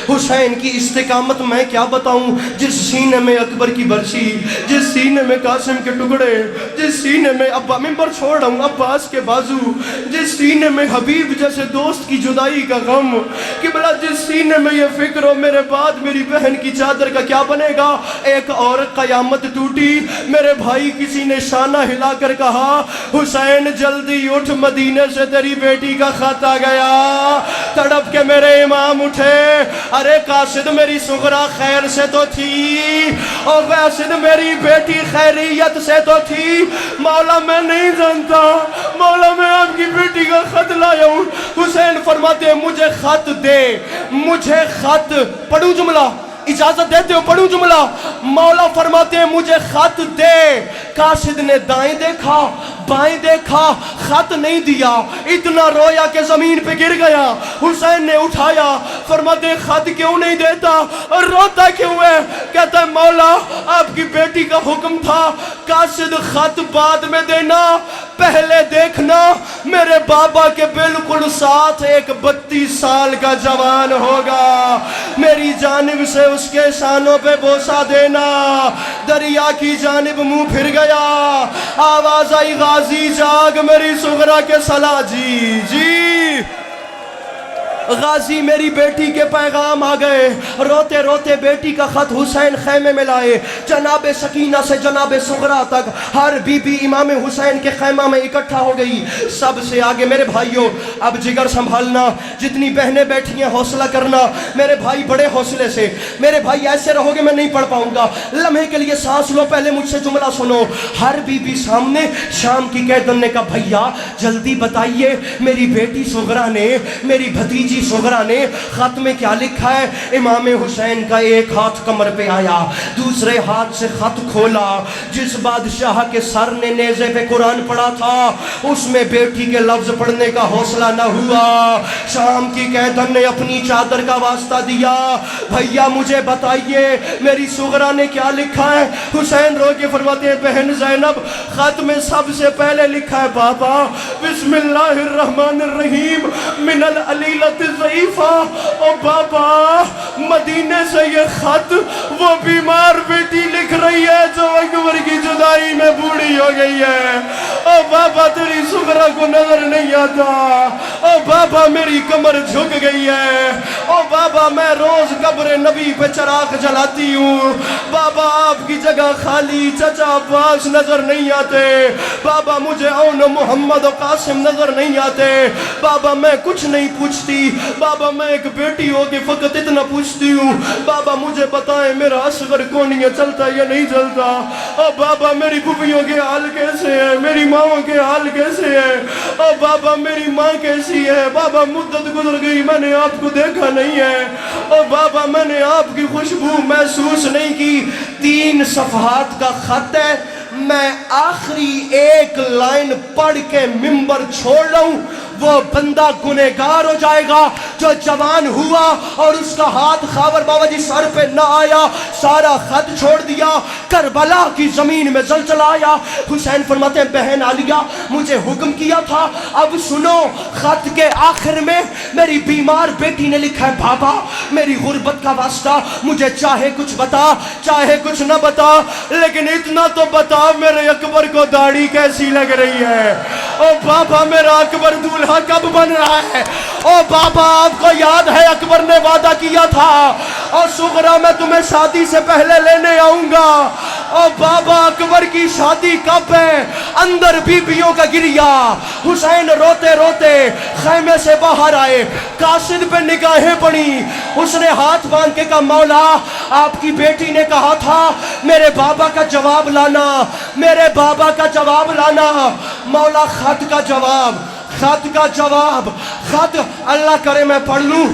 حسین کی استقامت میں کیا بتاؤں. جس سینے میں اکبر کی برسی, جس سینے میں قاسم کے ٹکڑے, جس سینے میں ممبر چھوڑ رہا ہوں عباس کے بازو, جس سینے میں حبیب جیسے دوست کی جدائی کا غم, کہ بلا جس سینے میں یہ فکر ہو میرے بعد میری بہن کی چادر کا کیا بنے گا. ایک اور قیامت ٹوٹی. میرے بھائی کسی نے شانہ ہلا کر کہا حسین جلدی اٹھ, مدینے سے تیری بیٹی کا خط آ گیا. تڑپ کے میرے امام اٹھے. ارے قاصد میری صغرا خیر سے تو تھی, اور قاصد میری بیٹی خیریت سے تو تھی. مولا میں نہیں جانتا, مولا میں آپ کی بیٹی کا خط لایا ہوں. حسین فرماتے ہیں مجھے خط دے, مجھے خط. پڑھوں جملہ, اجازت دیتے ہو پڑھوں جملہ. مولا فرماتے ہیں مجھے خط دے. قاصد نے دائیں دیکھا, بائیں دیکھا, خط نہیں دیا. اتنا رویا کہ زمین پہ گر گیا. حسین نے اٹھایا. فرماتے ہیں خط کیوں نہیں دیتا, اور روتا کیوں ہے؟ کہتا ہے مولا آپ کی بیٹی کا حکم تھا قاصد خط بعد میں دینا, پہلے دیکھنا میرے بابا کے بالکل ساتھ ایک 32 سال کا جوان ہوگا، میری جانب سے اس کے شانوں پہ بوسہ دینا۔ دریا کی جانب منہ پھر گیا، آواز آئی غازی جاگ میری صغرا کے صلاح۔ جی جی غازی میری بیٹی کے پیغام آ گئے، روتے روتے بیٹی کا خط حسین خیمے میں لائے، جناب سکینہ سے جناب صغرا تک ہر بی بی امام حسین کے خیمہ میں اکٹھا ہو گئی۔ سب سے آگے میرے بھائیوں اب جگر سنبھالنا، جتنی بہنیں بیٹھی ہیں حوصلہ کرنا، میرے بھائی بڑے حوصلے سے، میرے بھائی ایسے رہو گے میں نہیں پڑھ پاؤں گا، لمحے کے لیے سانس لو، پہلے مجھ سے جملہ سنو۔ ہر بی بی سامنے، شام کی قیدن نے کہا بھیا جلدی بتائیے میری بیٹی صغرا نے، میری بھتیجی صغرا نے خط میں کیا لکھا ہے؟ امام حسین کا ایک ہاتھ کمر پہ آیا، دوسرے ہاتھ سے خط کھولا، جس بادشاہ کے سر نے نیزے پہ قرآن پڑھا تھا اس میں بیٹی کے لفظ پڑھنے کا حوصلہ نہ ہوا۔ شام کی قیدن نے اپنی چادر کا واسطہ دیا، بھیا مجھے بتائیے میری صغرا نے کیا لکھا ہے؟ حسین رو کے فرماتے ہیں بہن زینب خط میں سب سے پہلے لکھا ہے بابا بسم اللہ الرحمن الرحیم من العلیلۃ ضعیفہ۔ او بابا مدینے سے یہ خط وہ بیمار بیٹی لکھ رہی ہے جو اکبر کی جدائی میں بوڑھی ہو گئی ہے۔ او بابا تیری صغرا کو نظر نہیں آتا، او بابا میری کمر جھک گئی ہے، او بابا میں روز قبر نبی پہ چراغ جلاتی ہوں، بابا آپ کی جگہ خالی چچا عباس نظر نہیں آتے، بابا مجھے اون محمد و قاسم نظر نہیں آتے، بابا میں کچھ نہیں پوچھتی، بابا میں ایک بیٹی ہو کے فقط اتنا پوچھتی ہوں، بابا مجھے بتائیں میرا اصغر کونیا چلتا یا نہیں چلتا، او بابا میری پھوپھیوں کے حال کیسے ہیں، میری ماؤں کے حال کیسے ہیں، او بابا میری ماں کیسی ہے، بابا مدت گزر گئی میں نے آپ کو دیکھا نہیں ہے، او بابا میں نے آپ کی خوشبو محسوس نہیں کی۔ 3 صفحات کا خط ہے، میں آخری ایک لائن پڑھ کے منبر چھوڑ لوں وہ بندہ گنہگار ہو جائے گا جو جوان ہوا اور اس کا ہاتھ خاور بابا جی سر پہ نہ آیا، سارا خط چھوڑ دیا، کربلا کی زمین میں زلزلہ آیا۔ حسین فرماتے ہیں بہن عالیہ مجھے حکم کیا تھا، اب سنو خط کے آخر میں میری بیمار بیٹی نے لکھا ہے بابا میری غربت کا واسطہ مجھے چاہے کچھ بتا چاہے کچھ نہ بتا لیکن اتنا تو بتا میرے اکبر کو داڑھی کیسی لگ رہی ہے، او بابا میرا اکبر دولہا کب بن رہا ہے، او بابا آپ کو یاد ہے اکبر نے وعدہ کیا تھا اور صغرا میں تمہیں شادی سے پہلے لینے آؤں گا، او بابا اکبر کی شادی کب ہے؟ اندر بیبیوں کا گریا۔ حسین روتے روتے خیمے سے باہر آئے، قاصد پہ نگاہیں پڑی، اس نے ہاتھ باندھ کے کہا مولا آپ کی بیٹی نے کہا تھا میرے بابا کا جواب لانا، میرے بابا کا جواب لانا۔ مولا خط کا جواب، خط کا جواب، خط اللہ کرے میں پڑھ لوں،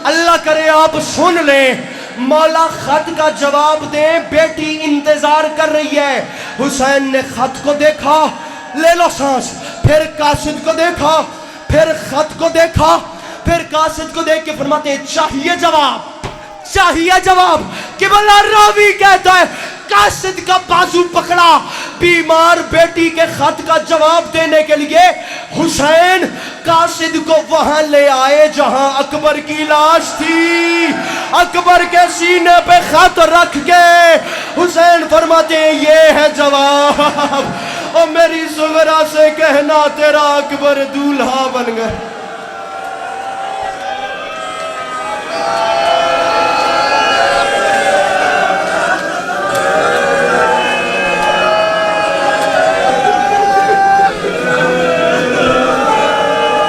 اللہ کرے آپ سن لیں، مولا خط کا جواب دیں، بیٹی انتظار کر رہی ہے۔ حسین نے خط کو دیکھا، لے لو سانس، پھر قاصد کو دیکھا، پھر خط کو دیکھا، پھر قاصد کو دیکھ کے فرماتے ہیں چاہیے جواب، چاہیے جواب۔ قبلہ راوی کہتا ہے قاصد کا بازو پکڑا، بیمار بیٹی کے خط کا جواب دینے کے لیے حسین قاصد کو وہاں لے آئے جہاں اکبر کی لاش تھی، اکبر کے سینے پہ خط رکھ کے حسین فرماتے ہیں یہ ہے جواب، اور میری صغرا سے کہنا تیرا اکبر دولہا بن گیا۔